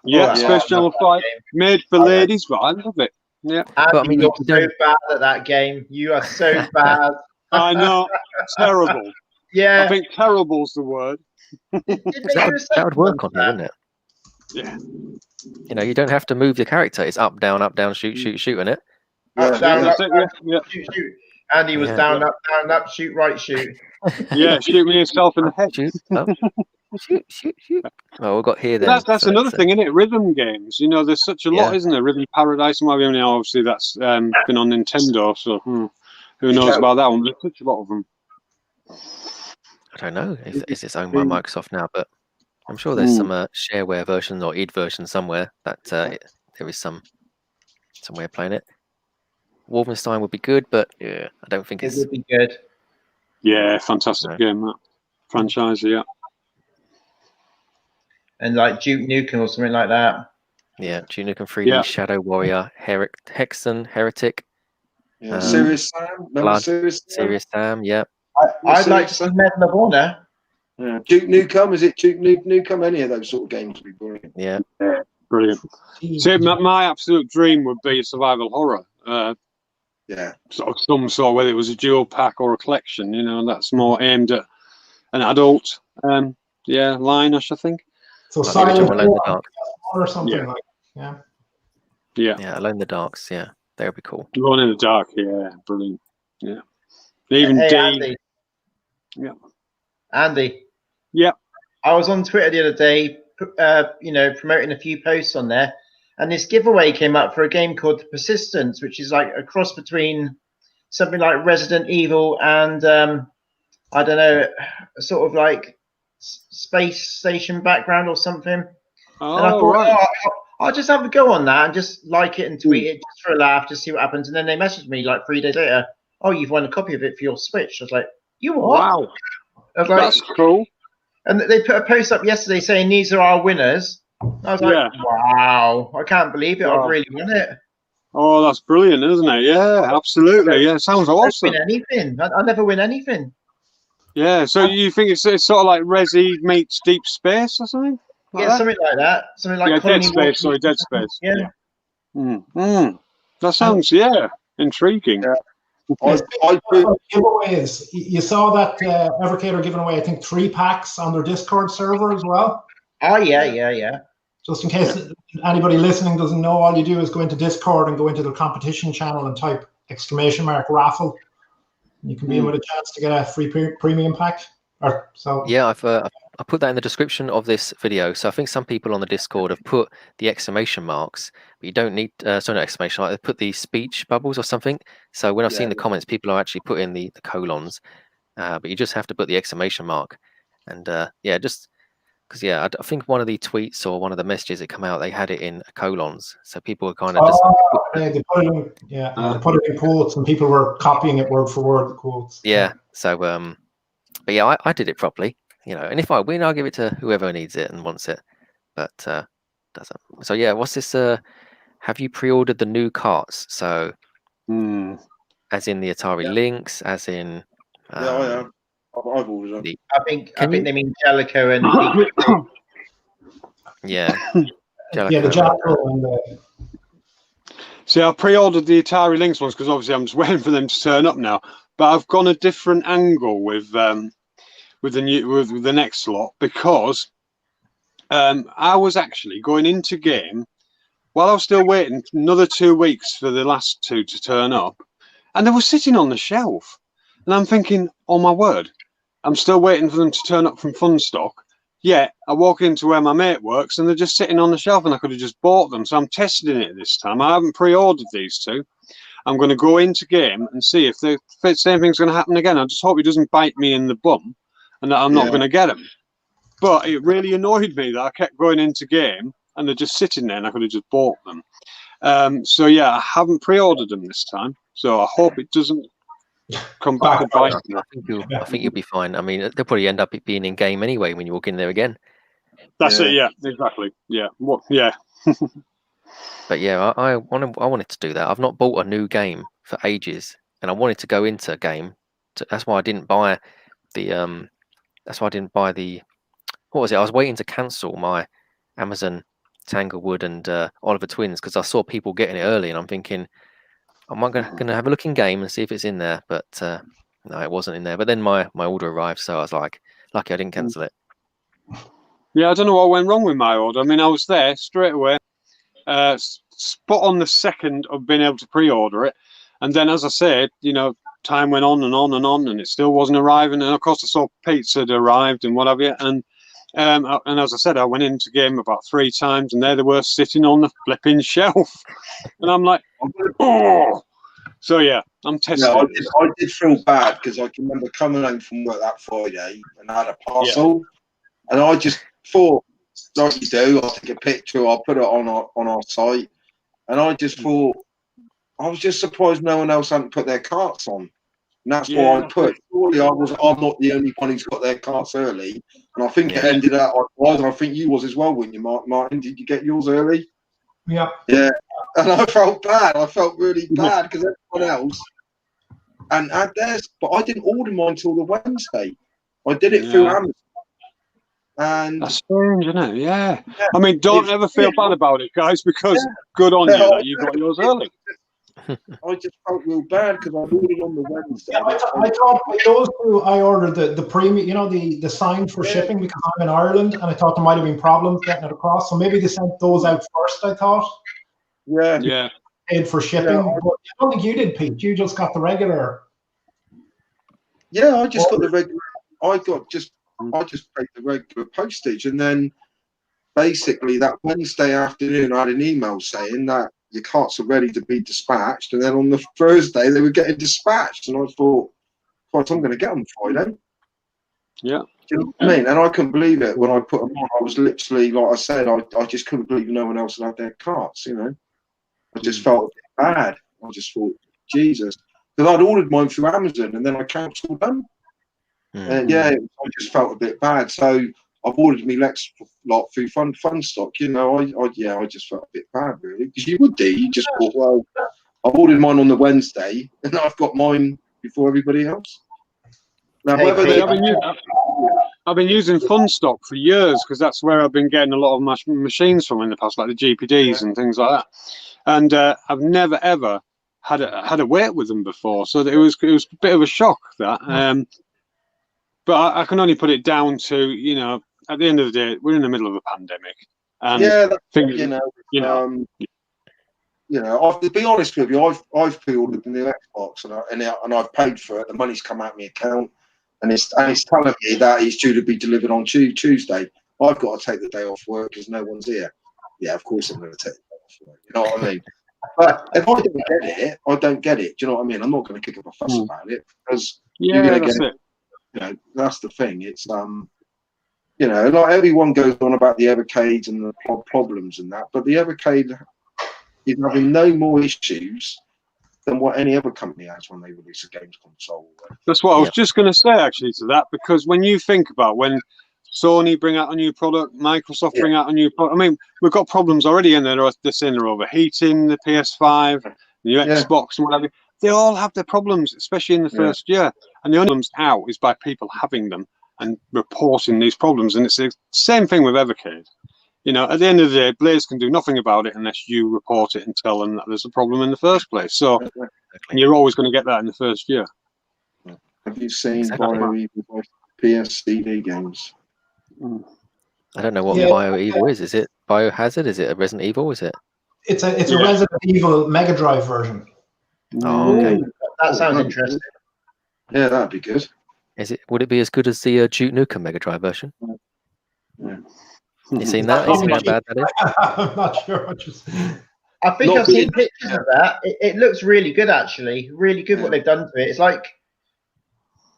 Yeah, Space Channel 5, made for ladies, but I love it. Yeah. But I mean, you're you so don't- bad at that game. You are so bad. I know, terrible. Yeah. I think terrible's the word. That would work on here, wouldn't it? Yeah. You know, you don't have to move the character. It's up, down, shoot, shoot, shoot, isn't it? Up, down, up, That's it, down, yeah. shoot, shoot. Andy was down, up, shoot, right, shoot. Yeah, shoot me yourself in the head. Shoot, up, shoot, shoot, shoot. Well, we've got here then. That's another thing, isn't it? Rhythm games. You know, there's such a lot, isn't there? Rhythm Paradise and whatever. Now, obviously, that's been on Nintendo, so who knows about that one? There's such a lot of them. I don't know if it's owned by Microsoft now, but I'm sure there's some shareware version or id version somewhere that there is some way of playing it. Wolfenstein would be good, but I don't think It would be good. Yeah, fantastic game, that franchise, yeah. And like Duke Nukem or something like that. Yeah, Duke Nukem 3D, Shadow Warrior, Hexen, Heretic. Yeah, Serious Sam. Remember Serious Sam, yeah. I'd like to see Medal of Honor. Yeah. Duke Nukem, is it Duke Nukem? Any of those sort of games would be brilliant. Yeah. Brilliant. See, my absolute dream would be a survival horror. Sort of some sort, whether it was a dual pack or a collection, you know, that's more aimed at an adult line, I should think. So Silent Alone in the Dark. or something like Yeah, Alone in the Darks, yeah. That would be cool. Alone in the Dark, yeah, brilliant. Yeah. Even Andy. Yeah. Andy. Yeah. I was on Twitter the other day, promoting a few posts on there, and this giveaway came up for a game called The Persistence, which is like a cross between something like Resident Evil and I don't know, sort of like space station background or something. Oh, and I thought, right. I'll just have a go on that and just like it and tweet it just for a laugh, just see what happens. And then they messaged me like 3 days later, oh, you've won a copy of it for your Switch. I was like, you what? Wow. I was like, that's cool. And they put a post up yesterday saying these are our winners. I was like, wow, I can't believe it. I've really won it. Oh, that's brilliant, isn't it? Yeah, absolutely. Yeah, sounds awesome. I never win anything. I never win anything. Yeah, so you think it's sort of like Resi meets Deep Space or something? Like that? Something like that. Something like Dead Space. Sorry, Dead Space. Yeah. That sounds intriguing. Yeah. Giveaways. You saw that Evercade are giving away, I think, 3 packs on their Discord server as well. Oh yeah. Just in case anybody listening doesn't know, all you do is go into Discord and go into their competition channel and type !raffle. And you can be in with a chance to get a free premium pack. Yeah, I put that in the description of this video. So I think some people on the Discord have put the exclamation marks, but you don't need, sorry, not exclamation mark, they put the speech bubbles or something. So when I've seen the comments, people are actually putting the colons, but you just have to put the exclamation mark. And just because yeah, I think one of the tweets or one of the messages that come out, they had it in colons, so people were kind of just they put it in, they put it in quotes, and people were copying it word for word, the quotes. yeah. So but yeah, I did it properly, you know. And if I win, I'll give it to whoever needs it and wants it. But doesn't. So yeah, what's this? Have you pre-ordered the new carts? So, as in the Atari Lynx, as in. Yeah, I have. I've ordered them. I think they mean Jellicoe and Pikachu. Yeah. Yeah, the Jellicoe and the. See, I pre-ordered the Atari Lynx ones because obviously I'm just waiting for them to turn up now. But I've gone a different angle with the next lot, because I was actually going into game while I was still waiting another 2 weeks for the last two to turn up, and they were sitting on the shelf, and I'm thinking, oh my word, I'm still waiting for them to turn up from Funstock. Yet I walk into where my mate works and they're just sitting on the shelf, and I could have just bought them. So I'm testing it this time. I haven't pre-ordered these two. I'm going to go into game and see if the same thing's going to happen again. I just hope he doesn't bite me in the bum and that I'm not going to get him. But it really annoyed me that I kept going into game and they're just sitting there and I could have just bought them. So yeah, I haven't pre-ordered them this time. So I hope it doesn't come back and bite me. I think you'll be fine. I mean, they'll probably end up being in game anyway when you walk in there again. That's it. Yeah, exactly. Yeah. What? Yeah. But yeah, I wanted to do that. I've not bought a new game for ages, and I wanted to go into a game. That's why I didn't buy the. That's why I didn't buy the. What was it? I was waiting to cancel my Amazon Tanglewood and Oliver Twins because I saw people getting it early, and I'm thinking, I'm gonna have a look in game and see if it's in there. But no, it wasn't in there. But then my order arrived, so I was like, lucky I didn't cancel it. Yeah, I don't know what went wrong with my order. I mean, I was there straight away. Spot on the second of being able to pre-order it, and then, as I said, you know, time went on and on and on, and it still wasn't arriving. And of course, I saw pizza had arrived and what have you. And as I said, I went into game about 3 times, and there they were sitting on the flipping shelf, and I'm like, oh. So yeah, I'm testing. Yeah, I did feel bad because I can remember coming home from work that Friday and I had a parcel, and I just thought, like you do, I'll take a picture, I'll put it on our site, and I just thought, I was just surprised no one else hadn't put their carts on, and that's why I put. Surely I'm not the only one who's got their carts early, and I think it ended up. I think you was as well, weren't you, Martin? Did you get yours early? Yeah. Yeah, and I felt bad. I felt really bad because everyone else and had theirs, but I didn't order mine till the Wednesday. I did it through Amazon. And that's strange, isn't it? Yeah. I mean, don't ever feel bad about it, guys, because good on you that you got yours early. I just felt real bad because I ordered on the Wednesday. Yeah, I thought with those two, I ordered the premium, you know, the sign for shipping because I'm in Ireland, and I thought there might have been problems getting it across. So maybe they sent those out first, I thought. Yeah. Paid for shipping. Yeah, but I don't think you did, Pete. You just got the regular. Yeah, I just got the regular. I just paid the regular postage, and then basically that Wednesday afternoon, I had an email saying that your carts are ready to be dispatched, and then on the Thursday they were getting dispatched, and I thought, "Right, I'm going to get them Friday." Yeah. Do you know what I mean? And I couldn't believe it when I put them on. I was literally, like I said, I just couldn't believe no one else had their carts. You know, I just felt a bit bad. I just thought, Jesus, because I'd ordered mine through Amazon, and then I cancelled them. And I just felt a bit bad. So I've ordered me Lex lot through Funstock. You know, I just felt a bit bad really, because you would do. You just thought, well, I've ordered mine on the Wednesday, and I've got mine before everybody else. Now, I've been using Funstock for years because that's where I've been getting a lot of my machines from in the past, like the GPDs and things like that. And I've never ever had a wait with them before, so it was a bit of a shock that. But I can only put it down to, you know, at the end of the day, we're in the middle of a pandemic. And to be honest with you, I've pre-ordered the new Xbox and I've paid for it. The money's come out of my account, and it's telling me that it's due to be delivered on Tuesday. I've got to take the day off work because no one's here. Yeah, of course I'm going to take the day off work. You know what I mean? But if I don't get it, I don't get it. Do you know what I mean? I'm not going to kick up a fuss about it because you're going to get it. You know, that's the thing. It's You know, like everyone goes on about the Evercade and the problems and that, but the Evercade is having no more issues than what any other company has when they release a games console. That's what I was just going to say, actually, to that, because when you think about when Sony bring out a new product, Microsoft bring out a new product, I mean, we've got problems already in there. They're saying they're overheating, the PS5, the Xbox and whatever. They all have their problems, especially in the first year. And the only problems out is by people having them and reporting these problems. And it's the same thing with Evercade. You know, at the end of the day, Blaze can do nothing about it unless you report it and tell them that there's a problem in the first place. So you're always going to get that in the first year. Have you seen BioEvil PS CD games? I don't know what BioEvil is. Is it Biohazard? Is it a Resident Evil? Is it? It's a Resident Evil Mega Drive version. Oh, okay. That sounds interesting. Yeah, that'd be good. Is it? Would it be as good as the Duke Nukem Mega Drive version? Yeah. You seen that? You seen how bad that is? I'm not sure what you're saying. I think I've seen pictures of that. It looks really good, actually. Really good what they've done to it. It's like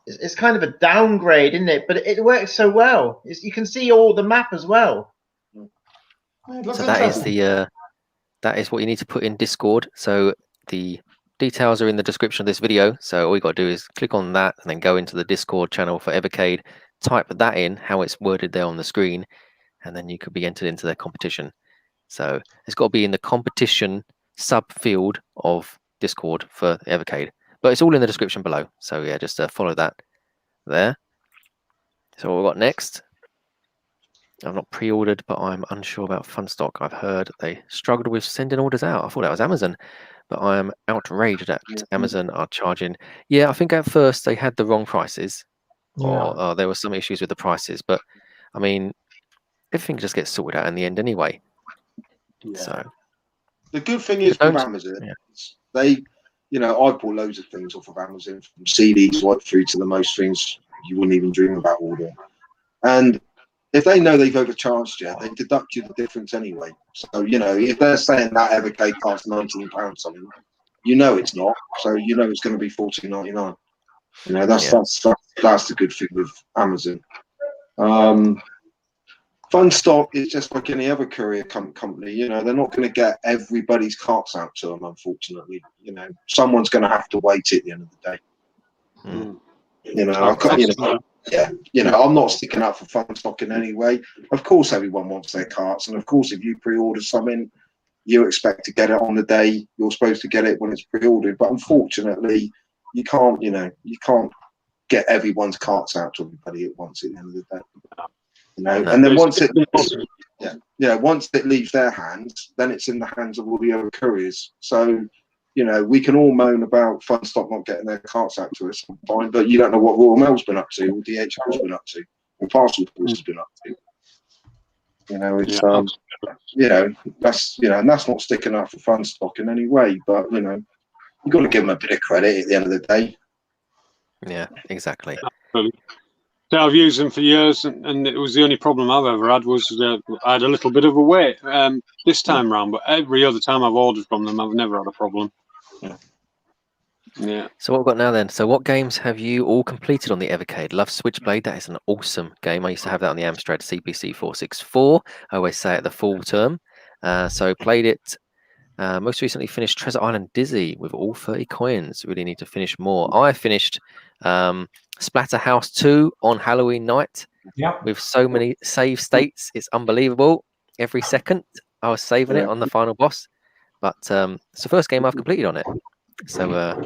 it's kind of a downgrade, isn't it? But it works so well. You can see all the map as well. So that is what you need to put in Discord. So the details are in the description of this video. So all you got to do is click on that and then go into the Discord channel for Evercade. Type that in, how it's worded there on the screen, and then you could be entered into their competition. So it's got to be in the competition subfield of Discord for Evercade. But it's all in the description below. So yeah, just follow that there. So what we've got next. I've not pre-ordered, but I'm unsure about Funstock. I've heard they struggled with sending orders out. I thought that was Amazon, but I am outraged that Amazon are charging. Yeah, I think at first they had the wrong prices, or there were some issues with the prices. But I mean, everything just gets sorted out in the end anyway. Yeah. So the good thing is with Amazon, they, you know, I've bought loads of things off of Amazon, from CDs right through to the most things you wouldn't even dream about ordering. And if they know they've overcharged you, they deduct you the difference anyway. So, you know, if they're saying that Evercade costs £19 something, you know it's not. So you know it's going to be $14.99. You know, that's the good thing with Amazon. Funstock is just like any other courier company. You know, they're not going to get everybody's carts out to them, unfortunately. You know, someone's going to have to wait at the end of the day. You know, you know, I'm not sticking up for Funstock in any way. Of course, everyone wants their carts, and of course, if you pre-order something, you expect to get it on the day you're supposed to get it when it's pre-ordered. But unfortunately, you can't. You know, you can't get everyone's carts out to everybody at once at the end of the day. You know, and then once it leaves their hands, then it's in the hands of all the other couriers. So, you know, we can all moan about Funstock not getting their carts out to us, fine, but you don't know what Royal Mail's been up to, or DHL's been up to, or Parcel Force has been up to. You know, it's you know, that's and that's not sticking up for Funstock in any way. But you know, you've got to give them a bit of credit at the end of the day. Yeah, exactly. So I've used them for years, and it was the only problem I've ever had was I had a little bit of a wait this time round, but every other time I've ordered from them, I've never had a problem. Yeah. So what we've got now then? So what games have you all completed on the Evercade? Love Switchblade. That is an awesome game. I used to have that on the Amstrad CPC 464. I always say it the full term. So played it. Most recently finished Treasure Island Dizzy with all 30 coins. Really need to finish more. I finished Splatterhouse 2 on Halloween night with so many save states. It's unbelievable. Every second I was saving it on the final boss. But it's the first game I've completed on it. So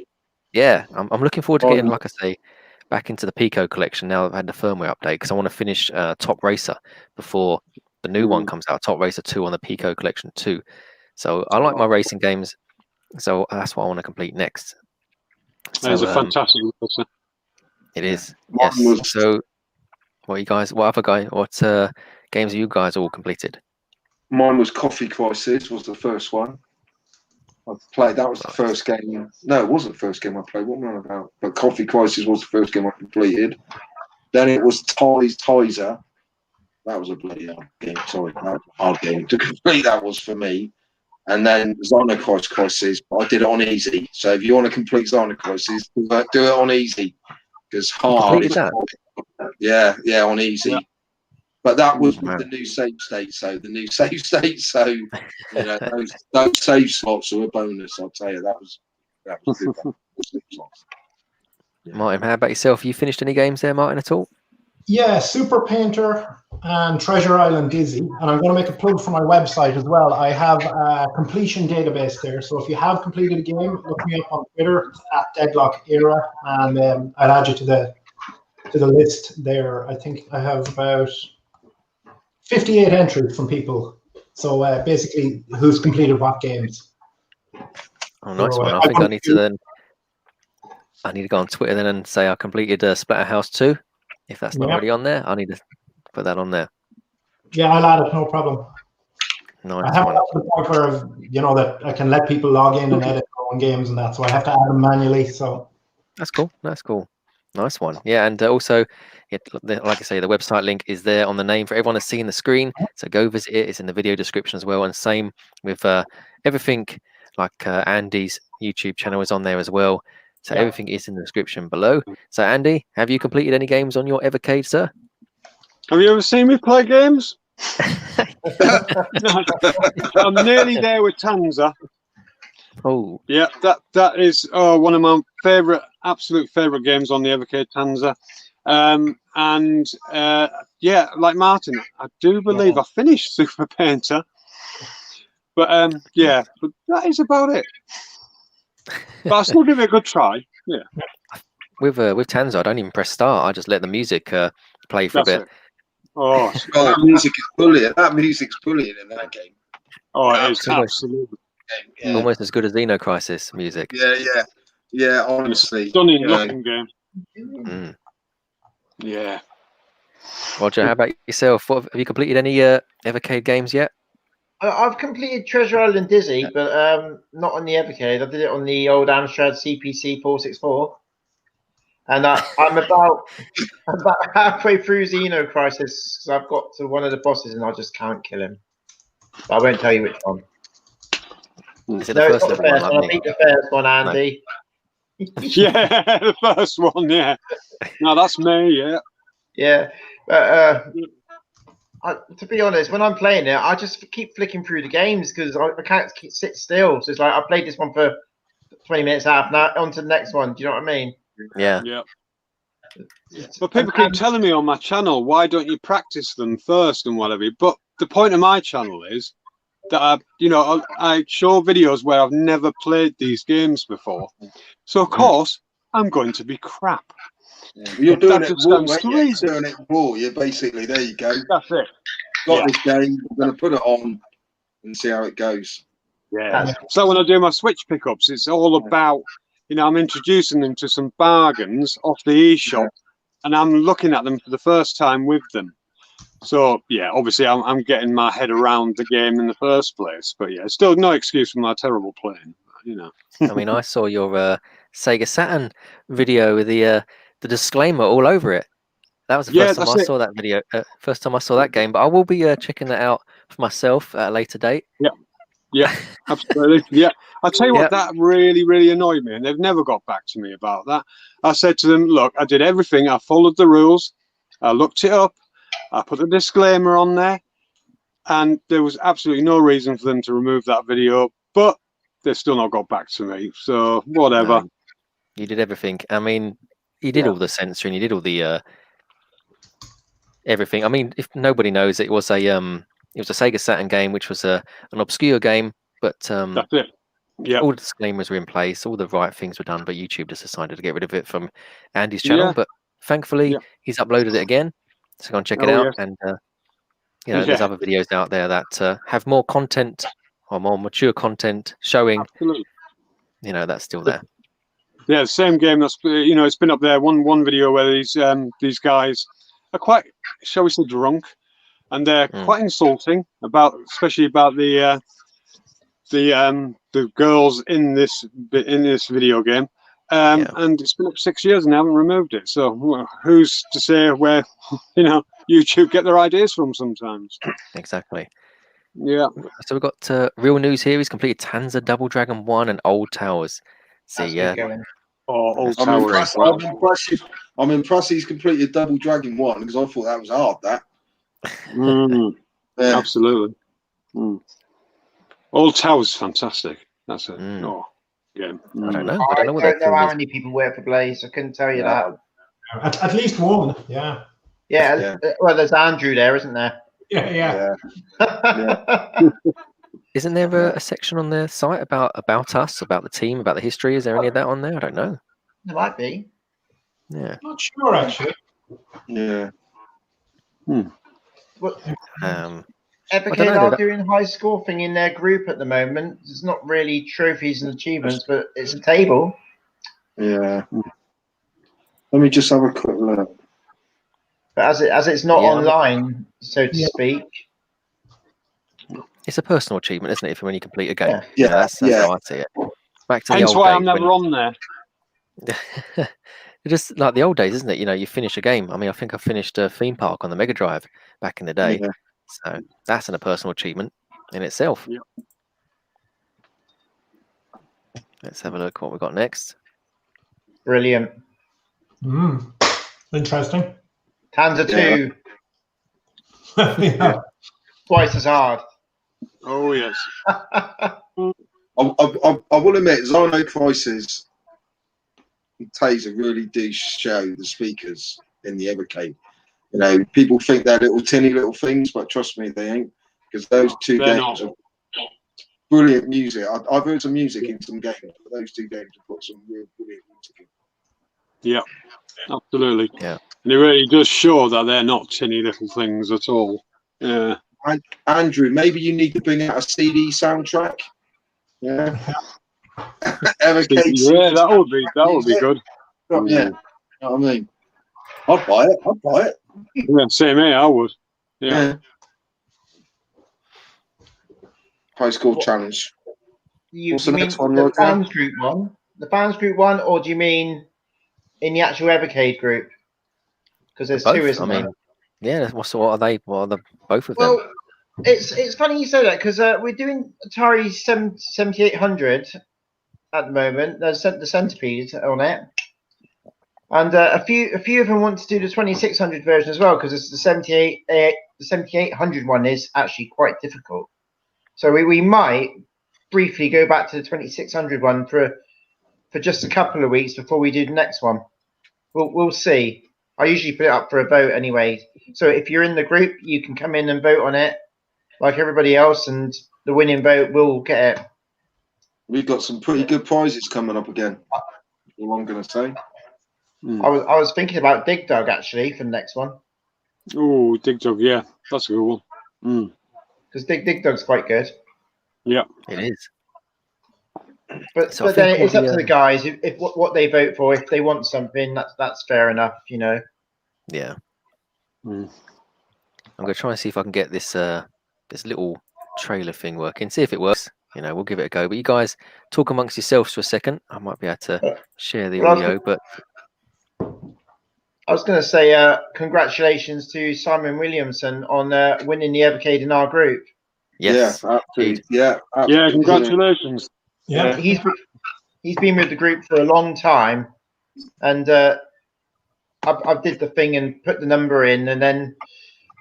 yeah, I'm looking forward to getting, like I say, back into the Pico collection now I've had the firmware update, because I want to finish Top Racer before the new one comes out, Top Racer 2 on the Pico collection too. So I like my racing games, so that's what I want to complete next. So, it's a fantastic racer. It is. Yes. So what games have you guys all completed? Mine was Coffee Crisis, was the first one I played. That was the first game. No, it wasn't the first game I played. What am I on about? But Coffee Crisis was the first game I completed. Then it was Tizer. That was a bloody hard game. Sorry, that was a hard game to complete. That was for me. And then Xenocross Crisis, I did it on easy. So if you want to complete Xenocross, do it on easy, because hard is hard. Yeah, on easy. But that was with the new save state. So the new save state. So you know those save slots are a bonus. I'll tell you that was good. Yeah. Martin, how about yourself? You finished any games there, Martin, at all? Yeah, Super Painter and Treasure Island Dizzy. And I'm going to make a plug for my website as well. I have a completion database there. So if you have completed a game, look me up on Twitter at Deadlock Era, and I'll add you to the list there. I think I have about 58 entries from people. So basically, who's completed what games. Oh, nice one. I think I need to go on Twitter then and say I completed Splatterhouse 2. If that's not already on there, I need to put that on there. Yeah, I'll add it, no problem. Nice. I have got to the point where, you know, that I can let people log in and edit their own games and that, so I have to add them manually. So that's cool. That's cool. Nice one. Yeah, and also, like I say, the website link is there on the name for everyone to see in the screen. So go visit it. It's in the video description as well. And same with everything, like Andy's YouTube channel is on there as well. So everything is in the description below. So Andy, have you completed any games on your Evercade, sir? Have you ever seen me play games? No, I'm nearly there with Tanza. Oh, yeah, that is one of my absolute favorite games on the Evercade Tanza. Yeah, like Martin, I do believe I finished Super Painter, but yeah, but that is about it. But I'll still give it a good try. Yeah. With Tanza, I don't even press start. I just let the music play for a bit. Oh, that music is brilliant. That music's brilliant in that game. Oh, it is absolutely. Yeah. Almost as good as Xeno Crisis music. Yeah. Honestly, stunning looking game. Mm. Yeah. Roger, how about yourself? Have you completed any Evercade games yet? I've completed Treasure Island Dizzy, but not on the Evercade. I did it on the old Amstrad CPC 464, and I'm about halfway through Xeno Crisis. I've got to one of the bosses, and I just can't kill him. But I won't tell you which one. Is it the first level one? I beat the first one, Andy. Yeah, the first one. Yeah. No, that's me. Yeah. Yeah, but to be honest, when I'm playing it, I just keep flicking through the games because I can't sit still. So it's like I played this one for 20 minutes, half now on to the next one. Do you know what I mean? Yeah. Yeah. But people keep telling me on my channel, why don't you practice them first and whatever? But the point of my channel is that I show videos where I've never played these games before. So of course I'm going to be crap. You're doing it raw, You're doing it raw. You're basically, there you go. That's it. Got this game, we're going to put it on and see how it goes. Yeah. So when I do my Switch pickups, it's all about, I'm introducing them to some bargains off the eShop, and I'm looking at them for the first time with them. So yeah, obviously I'm getting my head around the game in the first place. But yeah, still no excuse for my terrible playing. I mean, I saw your Sega Saturn video with the disclaimer all over it. That was the first time I saw that video. First time I saw that game, but I will be checking that out for myself at a later date. Yeah, absolutely. Yeah, I'll tell you what, that really, really annoyed me, and they've never got back to me about that. I said to them, look, I did everything. I followed the rules. I looked it up. I put the disclaimer on there, and there was absolutely no reason for them to remove that video, but they've still not got back to me. So whatever. No, you did everything. I mean, you did all the censoring. You did all the everything. I mean, if nobody knows, it was a Sega Saturn game, which was an obscure game, but that's it. Yeah, all the disclaimers were in place, all the right things were done, but YouTube just decided to get rid of it from Andy's channel. But thankfully, he's uploaded it again, so go and check it out. And there's other videos out there that have more content or more mature content showing. Absolutely. That's still there. Yeah, the same game. That's it's been up there. One video where these guys are quite, shall we say, drunk, and they're quite insulting especially about the girls in this video game. And it's been up 6 years and they haven't removed it. So who's to say where YouTube get their ideas from sometimes? Exactly. Yeah. So we've got real news here. He's completed Tanza, Double Dragon 1, and Old Towers. See, Old Towers. I'm impressed he's completed Double Dragon 1 because I thought that was hard. That Mm, Yeah. absolutely. Mm. Old Tower's fantastic. That's a game. I don't know. I I don't know what don't that know how thing is. many people work for Blaze. I couldn't tell you that. At least one. Yeah. Yeah, well, there's Andrew there, isn't there? Yeah. Isn't there a section on their site about us, about the team, about the history? Is there any of that on there? I don't know. There might be. Yeah. Not sure actually. Yeah. Well, I don't Evercade know, are that- doing high score thing in their group at the moment. It's not really trophies and achievements, but it's a table. Yeah. Let me just have a quick look. But as it's not Yeah. online, so to Yeah. speak. It's a personal achievement, isn't it? When you complete a game. Yeah. You know, that's how I see it. Back to the Hence old why days. I'm never on there. It's just like the old days, isn't it? You know, you finish a game. I mean, I think I finished a theme park on the Mega Drive back in the day. Yeah. So that's a personal achievement in itself. Yeah. Let's have a look what we've got next. Brilliant. Interesting. Tanza 2, Yeah. twice as hard. Oh, yes. I will admit, Xeno Crisis and Taser really do show the speakers in the Evercade. You know, people think they're little tinny little things, but trust me, they ain't. Because those two They're games not. are brilliant music. I've heard some music in some games, but those two games have got some real brilliant music in. Yeah, absolutely. Yeah. And it really does show that they're not tinny little things at all. Yeah. Andrew, maybe you need to bring out a CD soundtrack. Yeah. Evercade Yeah, that would be good. Yeah. You know what I mean? I'd buy it. Yeah, same here, I would. Yeah. High school challenge. You What's the mean next one, the Roger? fans group one? The fans group one, or do you mean in the actual Evercade group? Because there's Both. two, isn't I mean, there? yeah. What are they? What are the both of them? Well, it's funny you say that because we're doing Atari 7800 at the moment. There's the Centipede on it, and a few of them want to do the 2600 version as well because it's the 7800 one is actually quite difficult. So we might briefly go back to the 2600 one for just a couple of weeks before we do the next one. We'll see. I usually put it up for a vote anyway. So if you're in the group, you can come in and vote on it like everybody else, and the winning vote will get it. We've got some pretty good prizes coming up again. All I'm going to say. I was thinking about Dig Dug actually for the next one. Oh, Dig Dug, yeah, that's a good one. Because Dig Dug's quite good. Yeah, it is. But So I then think it's up to the guys if what they vote for. If they want something, that's fair enough, you know. Yeah. I'm gonna try and see if I can get this this little trailer thing working. See if it works. You know, we'll give it a go. But you guys talk amongst yourselves for a second. I might be able to share the audio, but I was going to say congratulations to Simon Williamson on winning the Evercade in our group. yes, Yeah, absolutely. yeah, congratulations. Yeah. He's been with the group for a long time, and I did the thing and put the number in, and then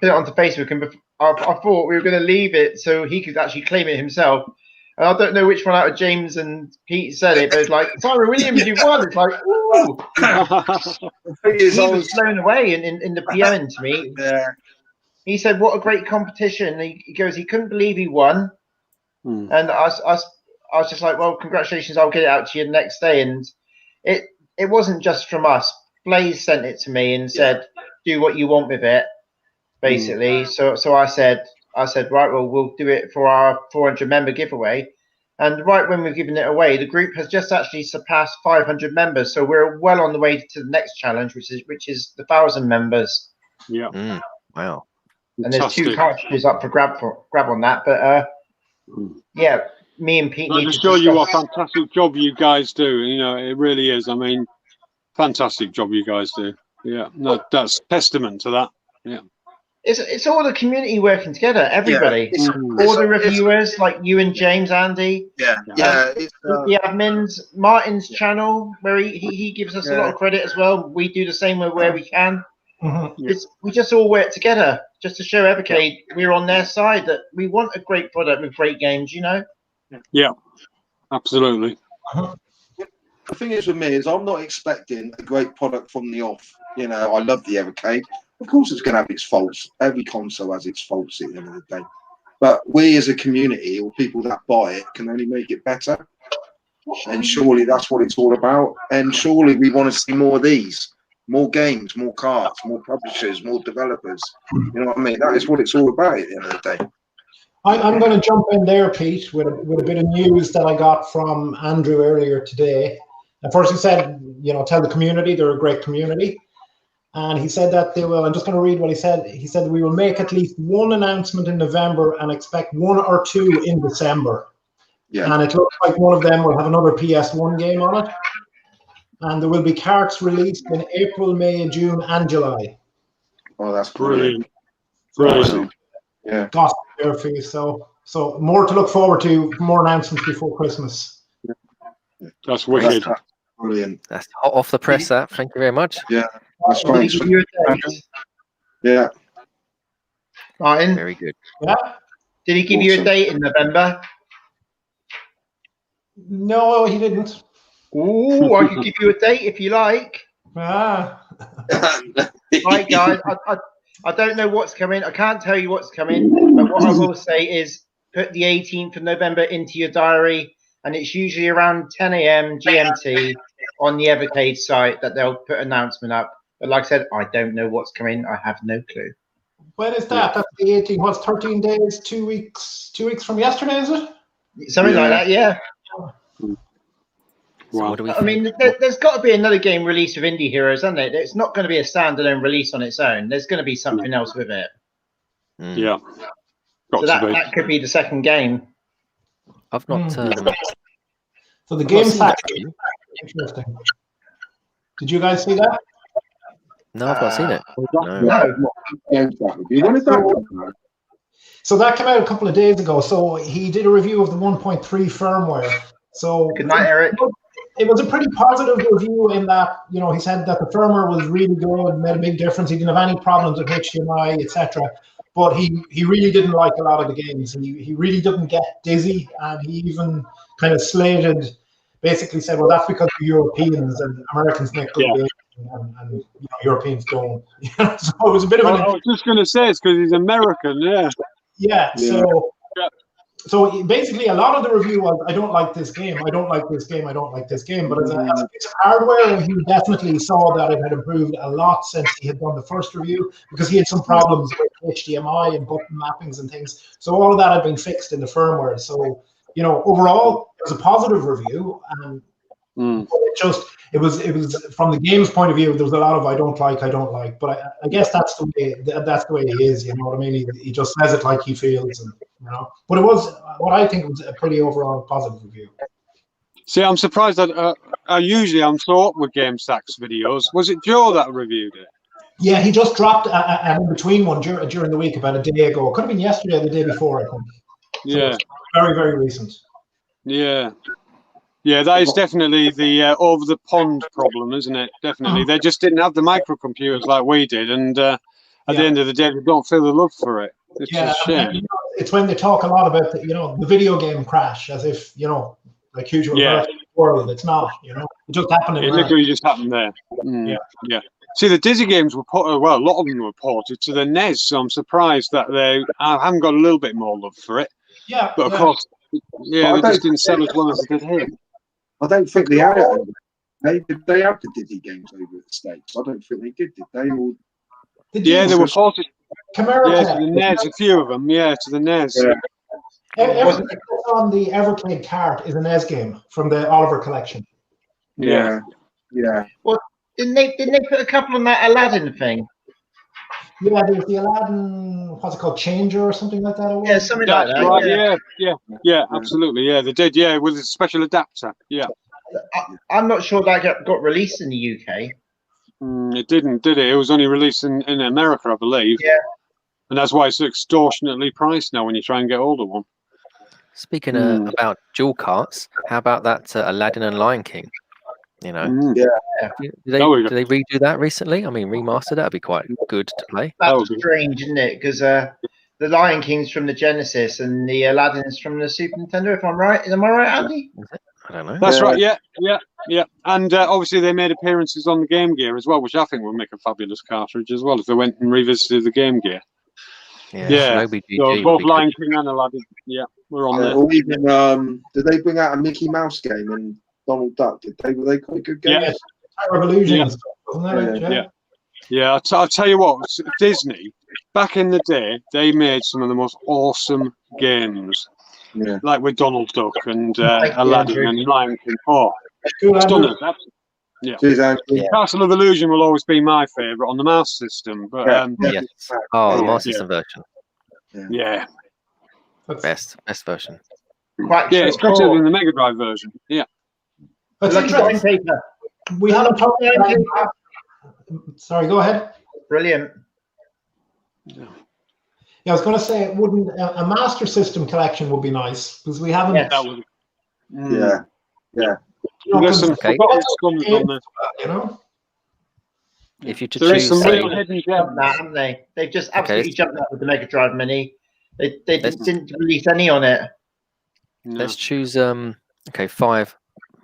put it onto Facebook. And I thought we were going to leave it so he could actually claim it himself. And I don't know which one out of James and Pete said it, but it's like, Simon Williams, you've won. It's like, ooh. He was blown away in the PMing to me. Yeah. He said, what a great competition. He goes, he couldn't believe he won. And I was just like, well, congratulations, I'll get it out to you the next day. And it wasn't just from us. Blaze sent it to me and said, do what you want with it, basically. So I said, right, well, we'll do it for our 400 member giveaway. And right when we've given it away, the group has just actually surpassed 500 members. So we're well on the way to the next challenge, which is the 1,000 members. Yeah. Wow. And there's 2 cartridges up for grab on that. But yeah, me and Pete I need to just show you what a discuss. fantastic job you guys do. You know, it really is. I mean, fantastic job you guys do. Yeah, no, that's testament to that. Yeah. It's all the community working together. Everybody, all the reviewers like you and James, Andy. The admins, Martin's channel, where he gives us a lot of credit as well. We do the same where we can. We just all work together just to show Evercade we're on their side, that we want a great product with great games, you know? Yeah, absolutely. The thing is with me is I'm not expecting a great product from the off. You know, I love the Evercade. Of course, it's going to have its faults. Every console has its faults at the end of the day. But we as a community, or people that buy it, can only make it better. And surely that's what it's all about. And surely we want to see more of these. More games, more carts, more publishers, more developers. You know what I mean? That is what it's all about at the end of the day. I'm going to jump in there, Pete, with a bit of news that I got from Andrew earlier today. At first he said, you know, tell the community they're a great community. And he said that they will, I'm just going to read what he said. He said, we will make at least one announcement in November and expect 1 or 2 in December. Yeah. And it looks like one of them will have another PS1 game on it. And there will be carts released in April, May, June, and July. Oh, that's brilliant. Brilliant. Yeah. Gossip there for you. So more to look forward to, more announcements before Christmas. That's wicked. That's brilliant. That's hot off the press. That. Thank you very much. Yeah. That's Did he give you a date? Yeah. Martin, Very good. Yeah. did he give you a date in November? No, he didn't. Ooh, I could give you a date if you like. Ah. Right, guys, I don't know what's coming. I can't tell you what's coming. But what I will say is put the 18th of November into your diary. And it's usually around 10 a.m. GMT on the Evercade site that they'll put an announcement up. But like I said, I don't know what's coming. I have no clue. When is that? That's the 18th. What's 13 days? 2 weeks? 2 weeks from yesterday, is it? Something like that, yeah. So Wow. what do we I think? mean, there's got to be another game release of Indie Heroes, isn't there? It's not going to be a standalone release on its own. There's going to be something else with it. Yeah. Got So to be. that could be the second game. I've not. So the I've game not seen pack. that game. Interesting. Did you guys see that? No, I've not seen it. No. When is that? So that came out a couple of days ago. So he did a review of the 1.3 firmware. So Good night, Eric. it was a pretty positive review in that, you know, he said that the firmware was really good, made a big difference. He didn't have any problems with HDMI, etc. But he really didn't like a lot of the games. He really didn't get dizzy, and he even kind of slated, basically said, well, that's because of Europeans, and Americans make good games, and you know, Europeans don't. So it was a bit of I was just going to say it's because he's American, yeah. Yeah, so basically a lot of the review was, I don't like this game, I don't like this game, I don't like this game. But as a piece of hardware, he definitely saw that it had improved a lot since he had done the first review, because he had some problems with HDMI and button mappings and things. So all of that had been fixed in the firmware. So, you know, overall, it was a positive review. And it was from the game's point of view, there was a lot of I don't like. But I guess that's the way he is, you know what I mean? He just says it like he feels, and you know. But it was what I think was a pretty overall positive review. See, I'm surprised that I'm so up with GameStack's videos. Was it Joe that reviewed it? Yeah, he just dropped an in-between one during the week about a day ago. It could have been yesterday or the day before, I think. So Yeah. very, very recent. Yeah. Yeah, that is definitely the over the pond problem, isn't it? Definitely. They just didn't have the microcomputers like we did, and at the end of the day, they don't feel the love for it. It's a shame. You know, it's when they talk a lot about the video game crash, as if, you know, like huge world. It's not, you know, it just happened. It literally just happened there. Yeah. See, the Dizzy games were a lot of them were ported to the NES, so I'm surprised that I haven't got a little bit more love for it. Yeah. But of course, they just didn't sell as well as they did here. I don't think they had it. They have the Dizzy games over at the States. I don't think they did they? Or... They were ported. Chimera to the NES, a few of them. Yeah, to the NES. Yeah. Everything that's on the Evercade cart is a NES game from the Oliver collection. Yeah. Well, didn't they put a couple on that Aladdin thing? Yeah, there's the Aladdin, what's it called, Changer or something like that? Yeah, something like that. Right, yeah, absolutely. Yeah, they did. Yeah, with a special adapter. Yeah. I'm not sure that got released in the UK. It didn't, did it? It was only released in America, I believe. Yeah. And that's why it's extortionately priced now when you try and get hold of one. Speaking about dual carts, how about that Aladdin and Lion King? You know, Mm. did they redo that recently? I mean, remaster that'd be quite good to play. That's strange, isn't it? Because the Lion King's from the Genesis and the Aladdin's from the Super Nintendo. If I'm right, am I right, Andy? I don't know. That's right. Yeah. And obviously they made appearances on the Game Gear as well, which I think would make a fabulous cartridge as well if they went and revisited the Game Gear. Yeah. So both Lion King and Aladdin. Yeah, we're on there. Or even did they bring out a Mickey Mouse game and Donald Duck? Were they quite good games? Yeah, Tower of Illusion and stuff, wasn't it? Yeah. I'll tell you what, Disney back in the day, they made some of the most awesome games. Yeah. Like with Donald Duck and Aladdin and Lion King. Oh, Cool, stunning. Yeah. Yeah. Castle of Illusion will always be my favourite on the mouse system, but Yes. Oh, the Master System version. Yeah. Best version. Quite Yeah, it's better than the Mega Drive version. Yeah. That's Lucky Drawing interesting. Paper. We haven't talked about that. Sorry, go ahead. Brilliant. Yeah, I was going to say, wouldn't a Master System collection would be nice because we haven't. Yes. That would. Yeah. There's some Okay. forgotten scums on there. You know. If you to There is choose, some say, real hidden Jumped gems. that, haven't they? They've just absolutely jumped that with the Mega Drive Mini. They didn't release any on it. No. let's choose 5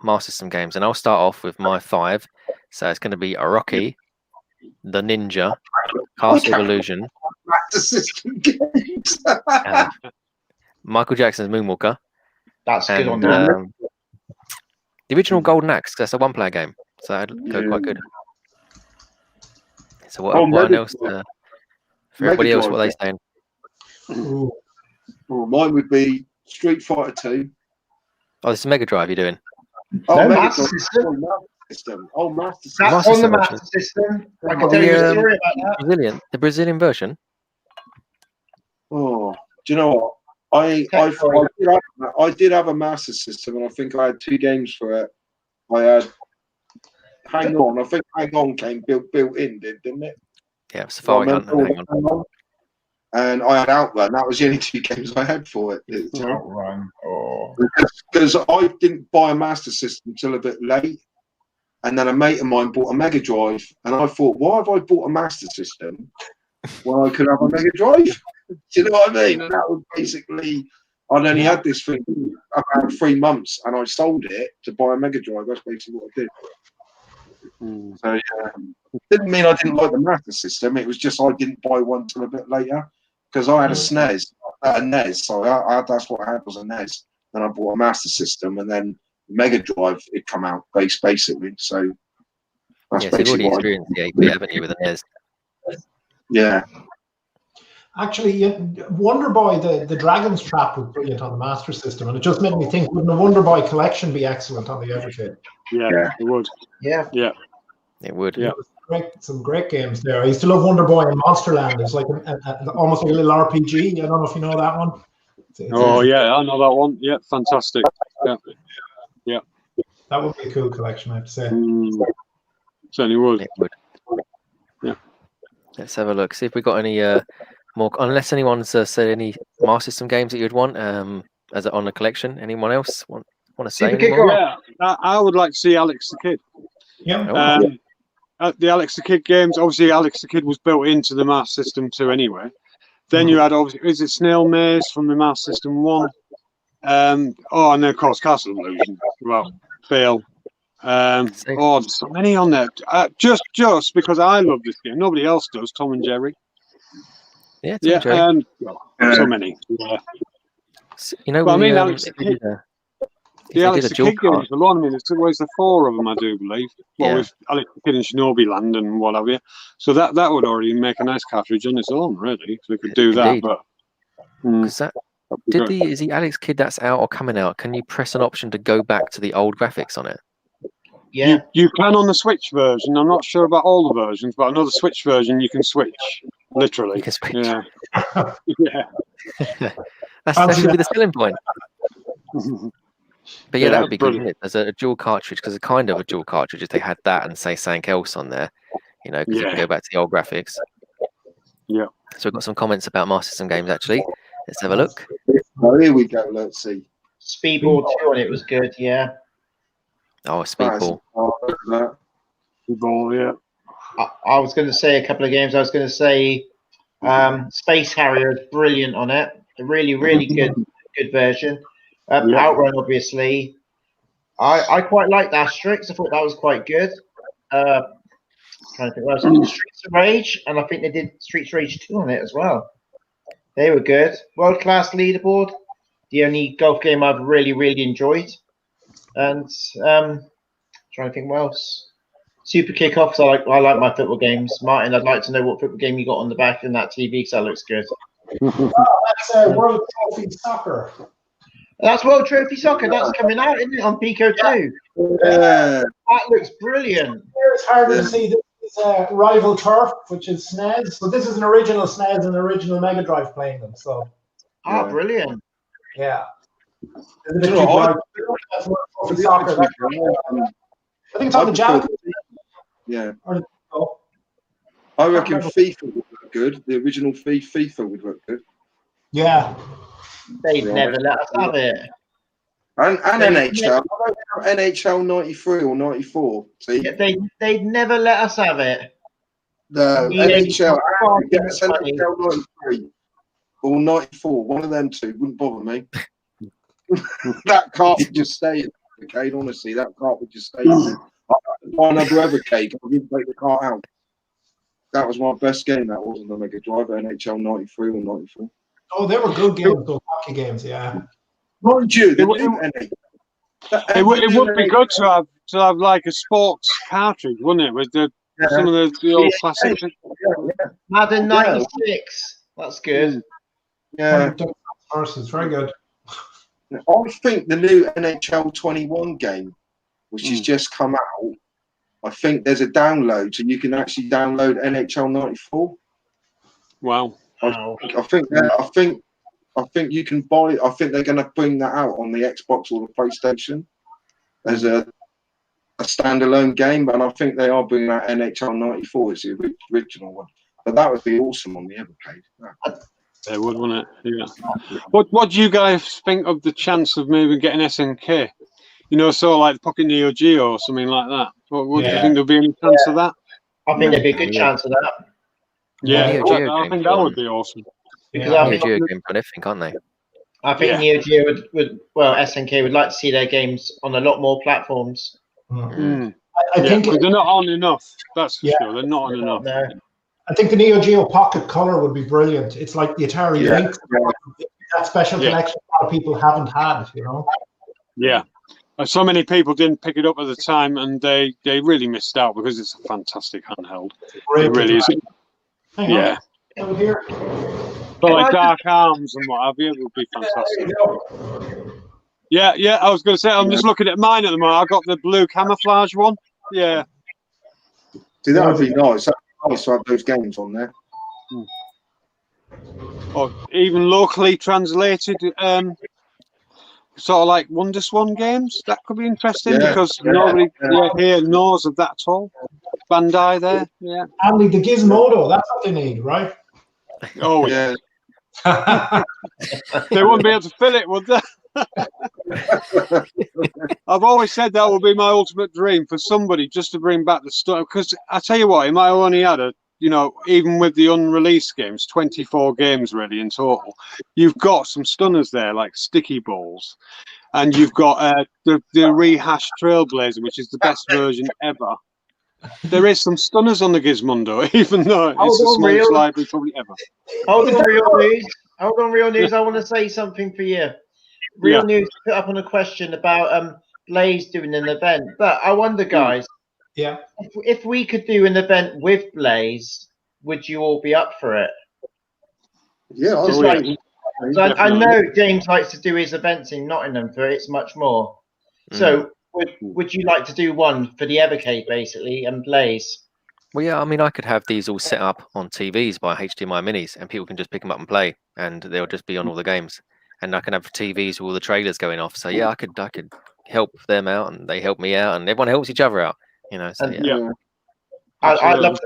Master System games, and I'll start off with my 5. So it's going to be Rocky, The Ninja, Castle of Illusion, Master System games. Michael Jackson's Moonwalker, That's good on and that. the original Golden Axe. That's a one-player game, so that'd go quite good. So what else? For everybody else, what are they saying? Ooh. Well, mine would be Street Fighter 2. Oh, this is Mega Drive you're doing. Oh, No, Mega Master Drive. System. Oh, Master System. That's Master on the System Master version. System. I can tell you a story about that. The Brazilian version. Oh, do you know what? I did have a Master System, and I think I had 2 games for it. I had Hang On. I think Hang On came built in, didn't it? Yeah, Safari Hunt and Hang On. And I had Outrun. That was the only 2 games I had for it. Outrun. Oh. Because I didn't buy a Master System until a bit late. And then a mate of mine bought a Mega Drive. And I thought, why have I bought a Master System when I could have a Mega Drive? Do you know what I mean? And that was basically, I'd only had this thing about 3 months and I sold it to buy a Mega Drive. That's basically what I did. So, yeah. It didn't mean I didn't like the Master System. It was just I didn't buy one till a bit later because I had a SNES, a NES. So that's what I had was a NES. Then I bought a Master System and then Mega Drive had come out basically. So that's Yes, you've basically already what experienced the 8-bit, haven't you, with the NES? Yeah. Actually, Wonder Boy, the Dragon's Trap was brilliant on the Master System, and it just made me think, wouldn't a Wonder Boy collection be excellent on the Evercade? Yeah, it would. Yeah. It would. Yeah. Some great games there. I used to love Wonder Boy and Monsterland. It's like almost like a little RPG. I don't know if you know that one. Yeah, I know that one. Yeah, fantastic. Yeah. That would be a cool collection, I have to say. Certainly would. It would. Yeah. Let's have a look. See if we got any more. Unless anyone's said any Master System games that you'd want as on the collection. Anyone else want to say? Yeah, I would like to see Alex the Kid. Yeah. The Alex the Kid games. Obviously, Alex the Kid was built into the Master System 2 anyway. Then you had obviously, is it Snail Maze from the Master System 1? And then of course Castle of Illusion. Well, fail. There's so many on there. Just because I love this game, nobody else does. Tom and Jerry. Yeah, Tom and Jerry. So many. Yeah. You know, I mean, Alex the Kid. The Alex the Kid games alone. I mean, there's 4 of them, I do believe. Well, with Alex the Kid and Shinobi Land and what have you. So that would already make a nice cartridge on its own, really. So we could do that, but. Is the Alex Kidd that's out or coming out? Can you press an option to go back to the old graphics on it? Yeah, you can on the Switch version. I'm not sure about all the versions, but I know the Switch version you can switch. Literally, you can switch. Yeah, that should be the selling point. But yeah, that would be brilliant. good as a dual cartridge, because it's kind of a dual cartridge if they had that and say something else on there, because you can go back to the old graphics. Yeah. So we've got some comments about Master System games actually. Let's have a look. Oh, here we go. Let's see. Speedball 2 on it was good. Yeah. Oh, Speedball. Ball, yeah. I was going to say a couple of games. I was going to say Space Harrier is brilliant on it. A really, really good version. Outrun, obviously. I quite liked Asterix. I thought that was quite good. Trying to think what else. Streets of Rage, and I think they did Streets of Rage 2 on it as well. They were good. World Class Leaderboard, the only golf game I've really, really enjoyed. And trying to think what else. Super Kickoffs. I like my football games. Martin, I'd like to know what football game you got on the back in that TV because that looks good. That's World Trophy Soccer. That's World Trophy Soccer. That's coming out, isn't it, on Pico 2? Yeah. That looks brilliant. It's harder to see. This is Rival Turf, which is SNES. So this is an original SNES and original Mega Drive playing them. So. Brilliant. Yeah. I think it's on the Java. Yeah. Oh. I reckon FIFA would look good. The original FIFA would look good. Yeah. They'd never let us have it. And NHL. NHL 93 or 94. See? Yeah, they'd never let us have it. The NHL 93 or 94. One of them two wouldn't bother me. That cart would just stay in the arcade, honestly. That cart would just stay in there. I'd buy another Evercade. I wouldn't take the cart out. That was my best game. That wasn't the Mega Drive, NHL 93 or 94. Oh, they were good games, those hockey games, yeah. Mind you, it would be good to have like a sports cartridge, wouldn't it? With some of the old classics. Madden 96. That's good. Yeah. It's very good. I think the new NHL 21 game, which has just come out, I think there's a download, so you can actually download NHL 94. Wow. I think you can buy. I think they're going to bring that out on the Xbox or the PlayStation as a standalone game, and I think they are bringing out NHL 94 as the original one. But that would be awesome on the Evercade. It would, wouldn't it? Yeah. What do you guys think of the chance of maybe getting SNK? You know, sort of like the Pocket Neo Geo or something like that. Do you think there'll be any chance of that? I think there'd be a good chance of that. Yeah, Neo Geo I think that would be awesome. Because Neo Geo game for anything, can't they? I think Neo Geo would SNK would like to see their games on a lot more platforms. I think they're not on enough. That's for sure. They're not on enough. No. I think the Neo Geo Pocket Color would be brilliant. It's like the Atari Lynx. That special collection a lot of people haven't had, you know? Yeah. So many people didn't pick it up at the time, and they really missed out because it's a fantastic handheld. It really is. Yeah. Over here. But like Dark Arms and what have you, it would be fantastic. Yeah, I was going to say, I'm just looking at mine at the moment. I've got the blue camouflage one. Yeah. See, that would be nice. That'd be nice to have those games on there. Or even locally translated, sort of like WonderSwan games. That could be interesting because nobody here knows of that at all. Bandai there, yeah. Andy, the Gizmodo, that's what they need, right? Oh, yeah. They wouldn't be able to fill it, would they? I've always said that would be my ultimate dream for somebody just to bring back the stuff. Because I tell you what, it might have only had even with the unreleased games, 24 games really in total. You've got some stunners there like Sticky Balls, and you've got the rehashed Trailblazer, which is the best version ever. There is some stunners on the Gizmondo, even though it's the smallest library probably ever. Hold on, Real News. I want to say something for you. Real News put up on a question about Blaze doing an event, but I wonder, guys, if we could do an event with Blaze, would you all be up for it? Yeah, I know James likes to do his events in Nottingham for It's Much More. So would you like to do one for the Evercade, basically, and Blaze? Well, yeah, I mean, I could have these all set up on TVs by HDMI minis, and people can just pick them up and play, and they'll just be on all the games. And I can have TVs with all the trailers going off. So yeah, I could help them out, and they help me out, and everyone helps each other out. You know. So, I'd love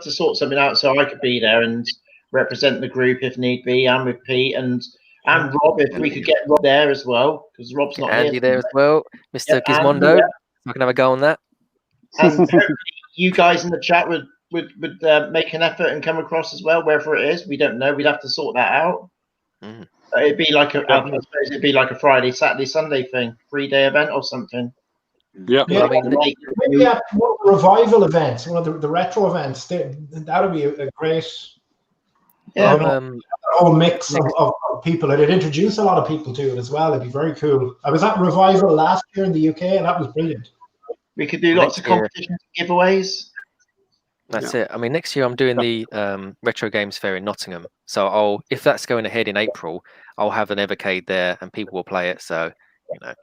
to sort something out so I could be there and represent the group if need be, and with Pete and Rob if we could get Rob there as well, because Rob's not Andy here. there as well, Mr. Gizmondo. I can have a go on that. And hopefully you guys in the chat would make an effort and come across as well, wherever it is. We don't know. We'd have to sort that out. Mm. It'd be like I suppose it'd be like a Friday, Saturday, Sunday thing, 3-day event or something. Yeah. Well, I mean, maybe one of the revival events, one of the retro events. That would be a great. Yeah. Whole mix of people, and it introduced a lot of people to it as well. It'd be very cool. I was at Revival last year in the UK, and that was brilliant. We could do lots of competitions and giveaways. That's it. I mean, next year I'm doing the Retro Games Fair in Nottingham. So if that's going ahead in April, I'll have an Evercade there and people will play it. So, you know.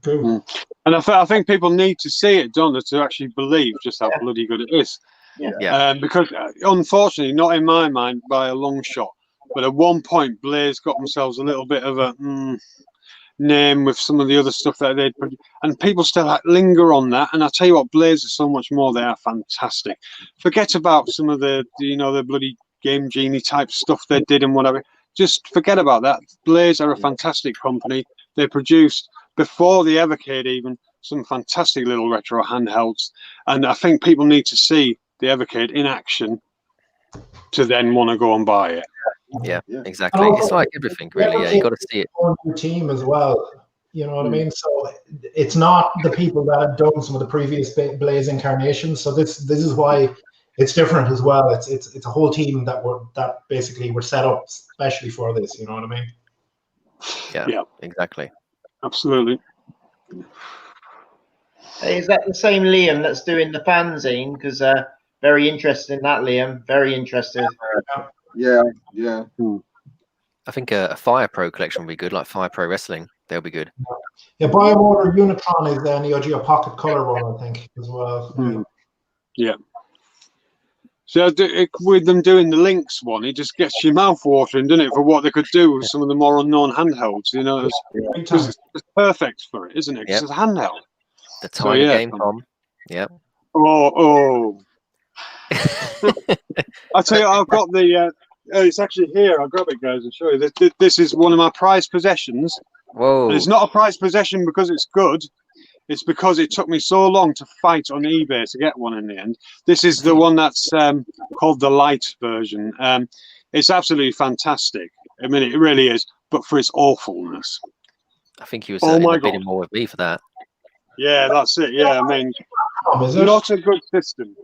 Cool. And I think people need to see it, don't they, to actually believe just how bloody good it is. Yeah. Because unfortunately, not in my mind by a long shot, but at one point, Blaze got themselves a little bit of a name with some of the other stuff that they'd produced, and people still linger on that. And I tell you what, Blaze are so much more. They are fantastic. Forget about some of the bloody Game Genie type stuff they did and whatever. Just forget about that. Blaze are a fantastic company. They produced, before the Evercade even, some fantastic little retro handhelds, and I think people need to see the Evercade in action to then want to go and buy it. Yeah, exactly. It's like everything, really. Yeah, you got to see it. Your team as well. You know what I mean? So it's not the people that have done some of the previous Blaze incarnations. So this is why it's different as well. It's a whole team that basically were set up especially for this. You know what I mean? Yeah, exactly. Absolutely. Hey, is that the same Liam that's doing the fanzine? Because very interested in that, Liam. Very interested. Yeah. I think a Fire Pro collection would be good, like Fire Pro Wrestling. They'll be good. Yeah, Biomotor Unicron is the Neo Geo Pocket Color one, I think, as well. Yeah. So with them doing the Lynx one, it just gets your mouth watering, doesn't it, for what they could do with some of the more unknown handhelds? You know, it's perfect for it, isn't it? Because it's a handheld. The Tiger Game Com. Yeah. Oh. I'll tell you, I've got the. It's actually here. I'll grab it, guys, and show you. This is one of my prized possessions. Whoa! And it's not a prized possession because it's good. It's because it took me so long to fight on eBay to get one in the end. This is the one that's called the light version. It's absolutely fantastic. I mean, it really is. But for its awfulness. I think he was in the bidding war with me for that. Yeah, that's it. Yeah, I mean, not a good system.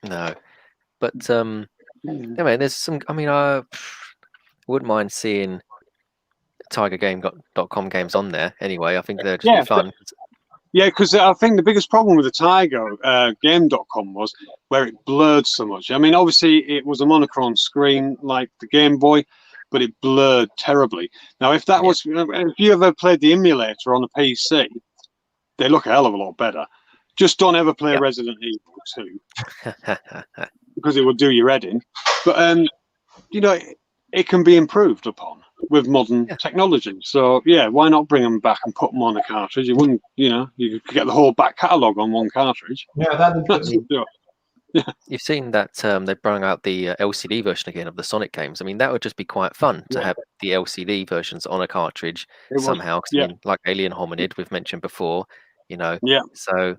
No, but I mean, there's some. I mean, I wouldn't mind seeing TigerGame.com games on there. Anyway, I think they're just fun. Yeah, because I think the biggest problem with the Tiger Game.com was where it blurred so much. I mean, obviously it was a monochrome screen like the Game Boy, but it blurred terribly. Now, if that was, if you ever played the emulator on a PC, they look a hell of a lot better. Just don't ever play Resident Evil 2 because it will do your head in. But you know, it can be improved upon with modern technology. So why not bring them back and put them on a cartridge? You wouldn't, you know, you could get the whole back catalogue on one cartridge. You've seen that they brought out the LCD version again of the Sonic games. I mean, that would just be quite fun to have the LCD versions on a cartridge somehow. I mean, like Alien Hominid we've mentioned before, you know. So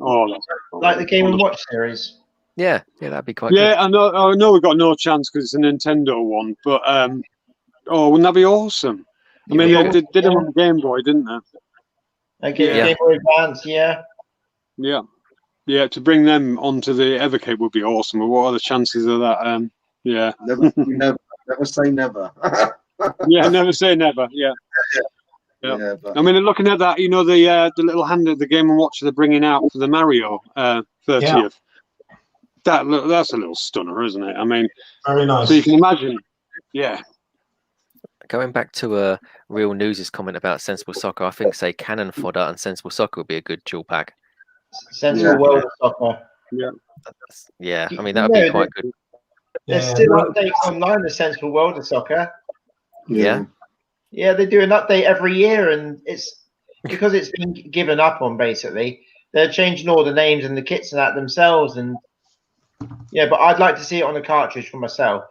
like the Game & Watch series. Yeah, that'd be quite good. I know we've got no chance because it's a Nintendo one, but wouldn't that be awesome? I mean, they did them on the Game Boy, didn't they? Game Boy Advance, Yeah, to bring them onto the Evercade would be awesome. But what are the chances of that? Never say never. Never say never. But I mean, looking at that, you know, the little hand of the Game & Watch they're bringing out for the Mario 30th. That's a little stunner, isn't it? I mean, very nice. So you can imagine, Going back to Real News' comment about Sensible Soccer, I think say Cannon Fodder and Sensible Soccer would be a good dual pack. Sensible World of Soccer. Yeah, I mean that would be quite good. There's still updates online of Sensible World of Soccer. Yeah, they do an update every year, and it's because it's been given up on. Basically, they're changing all the names and the kits and that themselves, and but I'd like to see it on a cartridge for myself.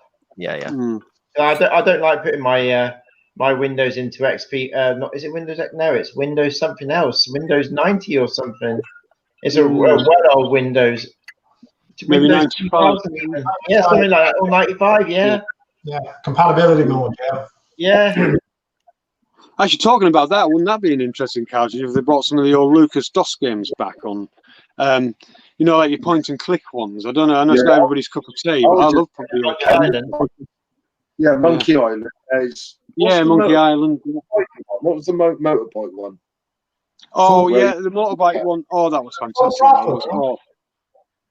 I don't like putting my my Windows into XP. Is it Windows X? No, it's Windows something else. Windows 90 or something. It's a well old Windows. Maybe Windows 95. 2000, yeah, something like that. Or 95, yeah. Yeah, compatibility mode, yeah. Yeah. Actually, talking about that, wouldn't that be an interesting cartridge if they brought some of the old Lucas DOS games back on? You know, like your point and click ones. I don't know. I know it's not everybody's cup of tea, but I love probably Monkey Island. Yeah, Monkey Island. Monkey Island. What was the motorbike one? Oh, yeah, the motorbike one. Oh, that was fantastic. That was, oh,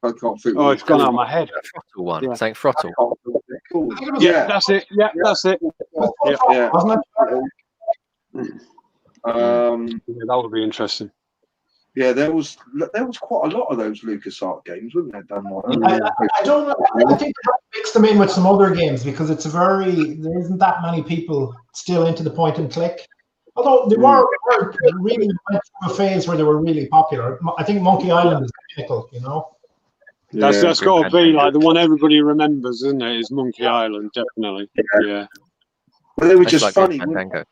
I can't think. it's gone out of my head. Throttle one. Yeah. Saying throttle. Yeah, that's it. Yeah, that's it. Yeah. That would be interesting. Yeah, there was quite a lot of those LucasArts games, wasn't there? Done I don't know. I think they mix them in with some other games because there isn't that many people still into the point and click. Although they were really went through a phase where they were really popular. I think Monkey Island is the pinnacle, you know. That's got to be like the one everybody remembers, isn't it? Is Monkey Island, definitely. Yeah. Well, they were just like funny. Fandango.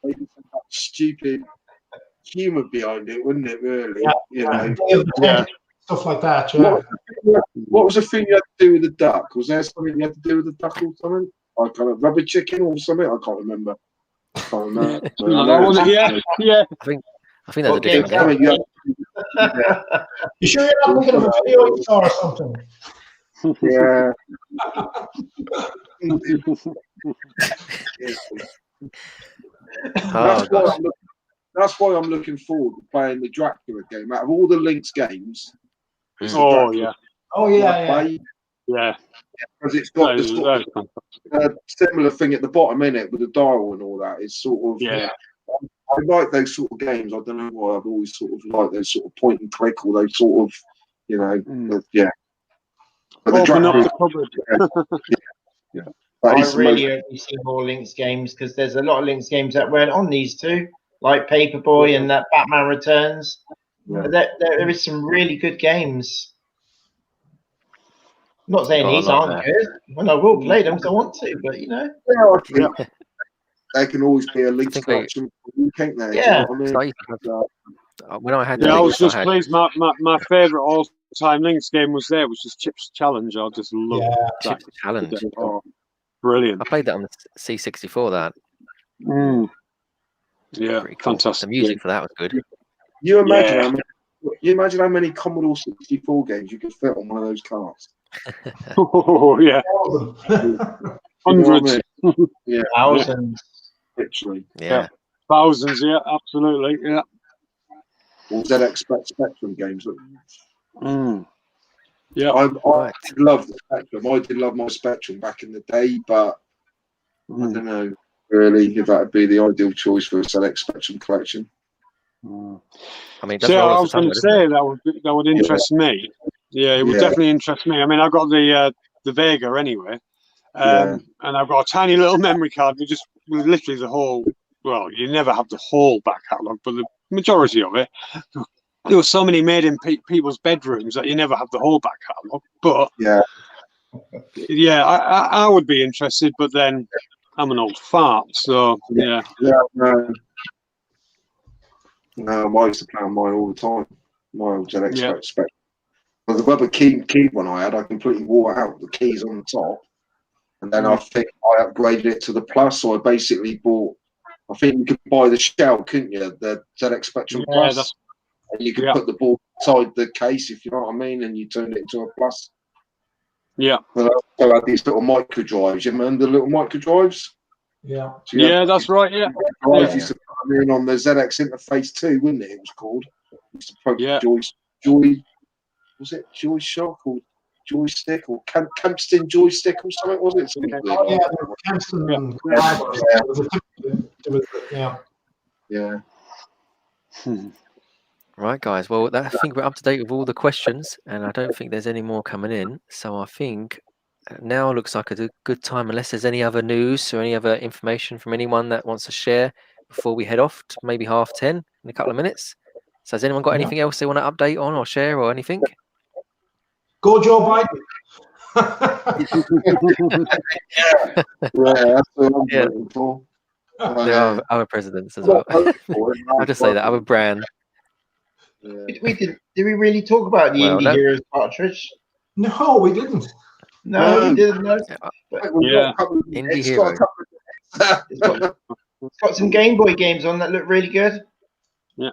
Stupid humour behind it, wouldn't it? Really, Stuff like that. Yeah. What was the thing you had to do with the duck? Was there something you had to do with the duck or something? I can't remember. Rubber chicken or something? I can't remember. Yeah. I think that's a different game. You sure you're not looking at a video you saw or something? Yeah. That's why I'm looking forward to playing the Dracula game. Out of all the Lynx games, Yeah. because it's got the similar thing at the bottom in it with the dial and all that. It's sort of I like those sort of games. I don't know why I've always sort of liked those sort of point and click, or those sort of, you know, But open up the cupboard. I really hope we see more Lynx games because there's a lot of Lynx games that weren't on these two, like Paperboy and that Batman Returns. Yeah. There is some really good games. I'm not saying these aren't good. Well, I will play them because I want to, but you know. They can always be a Lynx collection, can't they? Yeah. You know what I mean? When I had I was just pleased. My favourite all-time Lynx game was there, which was Chips Challenge. I just love that. Chips Challenge. Oh, brilliant. I played that on the C64. Yeah, pretty cool. Fantastic. The music for that was good. You imagine how many Commodore 64 games you could fit on one of those carts? Oh yeah, hundreds. Yeah, thousands. Literally. Yeah. Thousands. Yeah, absolutely. Yeah. Or ZX Spectrum games. Yeah, I love the Spectrum. I did love my Spectrum back in the day, but I don't know really if that would be the ideal choice for a ZX Spectrum collection. I mean, I was going to say that would interest me. Yeah, it would definitely interest me. I mean, I've got the Vega anyway, and I've got a tiny little memory card with literally the whole. Well, you never have the whole back catalogue, but the majority of it. There were so many made in people's bedrooms that you never have the whole back catalogue. But I would be interested, but then I'm an old fart, so No, I used to play on mine all the time. My old ZX Spectrum. But the rubber key one I had, I completely wore out the keys on the top, and then I think I upgraded it to the Plus. So I basically bought. I think you could buy the shell, couldn't you? The ZX Spectrum Plus. And you could put the ball inside the case, if you know what I mean, and you turned it into a Plus. Yeah. But I had these little micro drives. You remember the little micro drives? Yeah. So that's right. Yeah. Used to come in on the ZX Interface 2, wouldn't it? It was called. Used to program Joy. Was it Joy Shock or Joystick or Kempston Joystick or something? Was it? Kempston. Yeah. Right, guys. Well, I think we're up to date with all the questions, and I don't think there's any more coming in. So I think now looks like a good time, unless there's any other news or any other information from anyone that wants to share before we head off to maybe 10:30 in a couple of minutes. So has anyone got anything else they want to update on or share or anything? Go Joe Biden. That's what I'm voting for. There are other presidents as well. I'll just say that other brand. We did we really talk about the Well, Indie no. Heroes cartridge? No, we didn't. No, we didn't. No. We've got a couple of Indie it's got a Hero. couple of- It's got some Game Boy games on that look really good. yeah.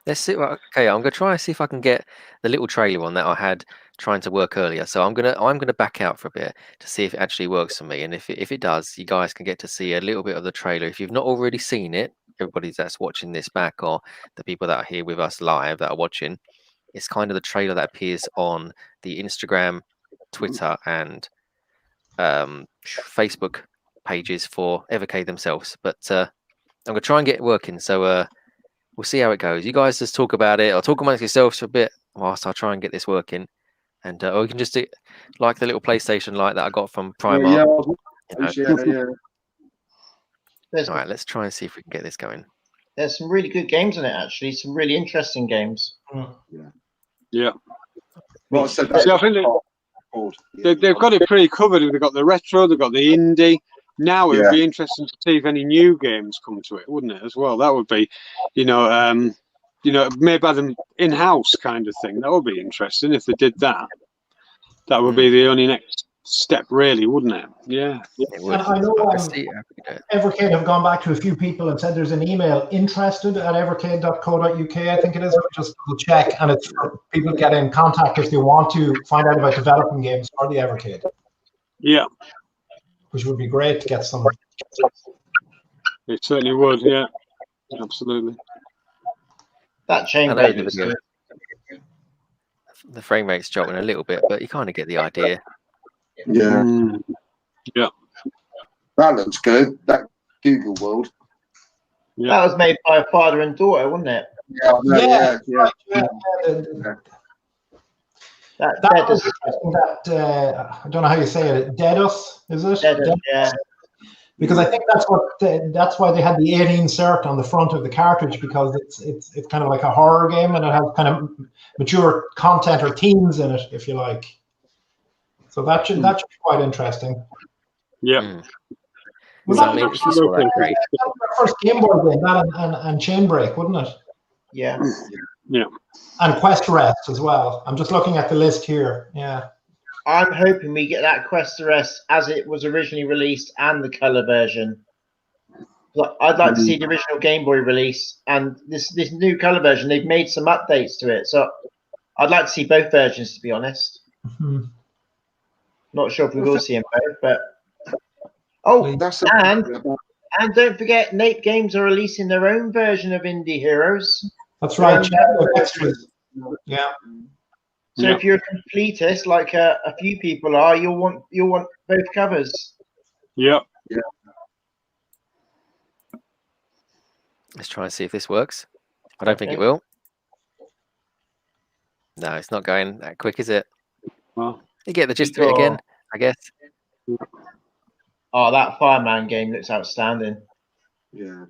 Let's see. Well, okay, I'm gonna try and see if I can get the little trailer one that I had trying to work earlier. So I'm gonna back out for a bit to see if it actually works for me. And if it does, you guys can get to see a little bit of the trailer. If you've not already seen it, everybody that's watching this back, or the people that are here with us live that are watching, it's kind of the trailer that appears on the Instagram, Twitter, and Facebook pages for Evercade themselves. But I'm gonna try and get it working. So we'll see how it goes. You guys just talk about it, or talk amongst yourselves for a bit whilst I try and get this working. And or you can just do like the little PlayStation light that I got from Primark. All right, let's try and see if we can get this going. There's some really good games on it, actually. Some really interesting games. Yeah. Well, I said See, I think they've got it pretty covered. They've got the retro, they've got the indie. Now it would be interesting to see if any new games come to it, wouldn't it? As well, that would be, made by them in-house kind of thing. That would be interesting if they did that. That would be the only next step, really, wouldn't it? Yeah. It would. And I know Evercade have gone back to a few people and said there's an email interested at evercade.co.uk, I think it is. Just double check, and it's for people to get in contact if they want to find out about developing games for the Evercade. Yeah. Which would be great to get some. It certainly would, yeah. Absolutely. That chamber looks good. The frame rate's dropping a little bit, but you kind of get the idea. Yeah. Yeah. That looks good. That Google World. Yeah. That was made by a father and daughter, wasn't it? Yeah. That was I don't know how you say it. Dedus, is it? Dedus, yeah. Because I think that's why they had the 8 insert on the front of the cartridge, because it's kind of like a horror game, and it has kind of mature content or themes in it, if you like. So that should be quite interesting. Yeah. Was that the first Game Boy game, that and Chain Break, wouldn't it? Yeah. Yeah. And Quest Arrest as well. I'm just looking at the list here. Yeah. I'm hoping we get that Quest Arrest as it was originally released and the color version. I'd like to see the original Game Boy release and this new color version. They've made some updates to it, so I'd like to see both versions, to be honest. Not sure if we will see them both, but and don't forget, Nape Games are releasing their own version of Indie Heroes. That's right. Yeah. So if you're a completist, like a few people are, you'll want both covers. Yeah. Yeah. Let's try and see if this works. I don't think it will. No, it's not going that quick, is it? Well, you get the gist of it again, I guess. Oh, that Fireman game looks outstanding. Yeah.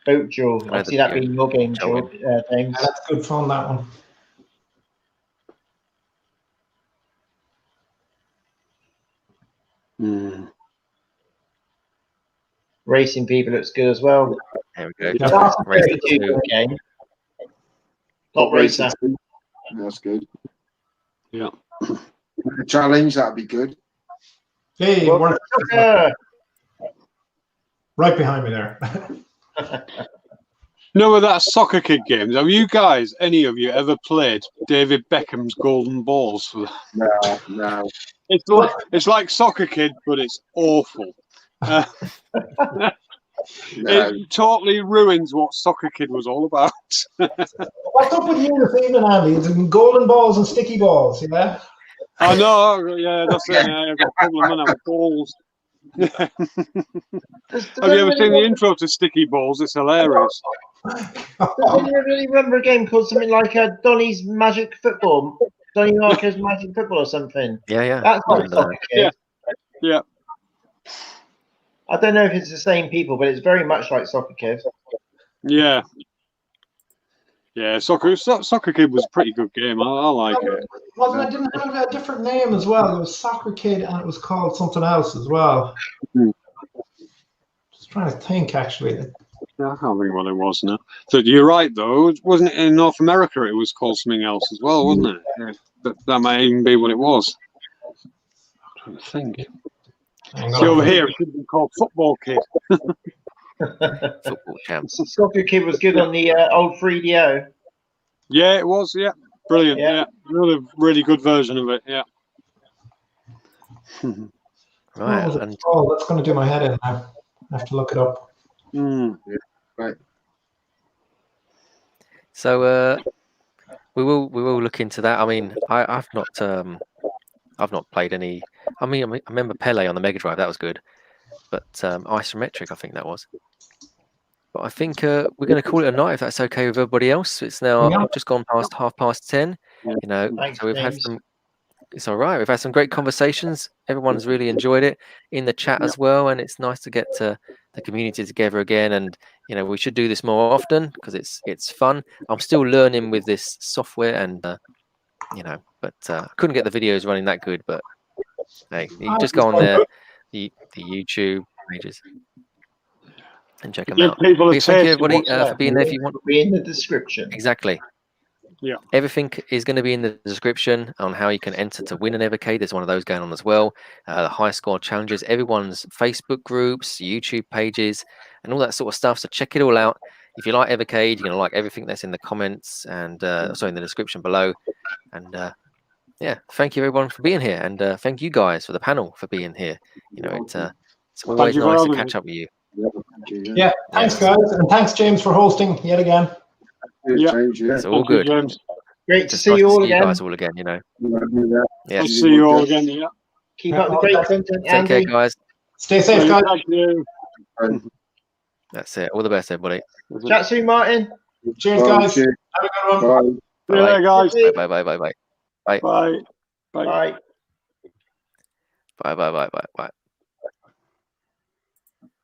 Boat Duel. I see that being your game, James. That's good fun, that one. Racing People looks good as well. There we go. That's a very good game. Top Racer. That's good. Yeah. A challenge, that'd be good. Hey, right behind me there. No, with that Soccer Kid games, have you guys, any of you, ever played David Beckham's Golden Balls? No. It's like Soccer Kid, but it's awful. It totally ruins what Soccer Kid was all about. What's up with you this evening, Andy? It's golden balls and sticky balls, yeah? I know, yeah, that's it. Yeah, I've got a problem with balls. Have you ever seen the intro to Sticky Balls? It's hilarious. Does anyone really remember a game called something like Donny's Magic Football? Donny Marco's Magic Football or something? Yeah. That's not Soccer Kid. Yeah. I don't know if it's the same people, but it's very much like Soccer Kid. Yeah. Yeah, Soccer Kid was a pretty good game. I like it. Well, I didn't have a different name as well. It was Soccer Kid, and it was called something else as well. Just trying to think, actually. Yeah, I can't think what it was now. So you're right, though. Wasn't it in North America? It was called something else as well, wasn't it? Yeah. That might even be what it was. I'm trying to think. See, over here, it should be called Football Kid. Football champs. Soccer Kid was good on the old 3DO. Yeah, it was. Yeah, brilliant. Yeah. Yeah, really good version of it. Yeah. Right. Oh, And that's going to do my head in now. I have to look it up. Right. so we will look into that. I mean, I've not played any. I mean, I remember Pele on the Mega Drive. That was good, but isometric, I think that was. But I think we're going to call it a night if that's okay with everybody else. It's now just gone past 10:30. You know, Thanks, so we've had James. some. It's all right. We've had some great conversations. Everyone's really enjoyed it in the chat as well, and it's nice to get the community together again. And you know, we should do this more often because it's fun. I'm still learning with this software, and you know, but I couldn't get the videos running that good. But hey, you just go on there, the YouTube pages, and check them out. People But thank you everybody for being there. If you want, Be in the description. exactly. Yeah. Everything is going to be in the description on how you can enter to win an Evercade. There's one of those going on as well. The high score challenges, everyone's Facebook groups, YouTube pages, and all that sort of stuff. So check it all out. If you like Evercade, you're going to like everything that's in the comments and in the description below. And yeah, thank you everyone for being here, and thank you guys for the panel for being here. You know, it's always nice to catch up with you. Yeah, thanks guys, and thanks James for hosting yet again. Yeah. It's all good. Great to see you all again. You guys all again, you know. Yeah. I'll see you all again. Yeah. Keep up the great content, Take Andy. care, guys. Stay safe, guys. Thank you. That's it. All the best, everybody. Chat soon, Martin. Cheers, guys. Have a good one. See you later, guys. Bye. Bye. Bye. Bye. Bye.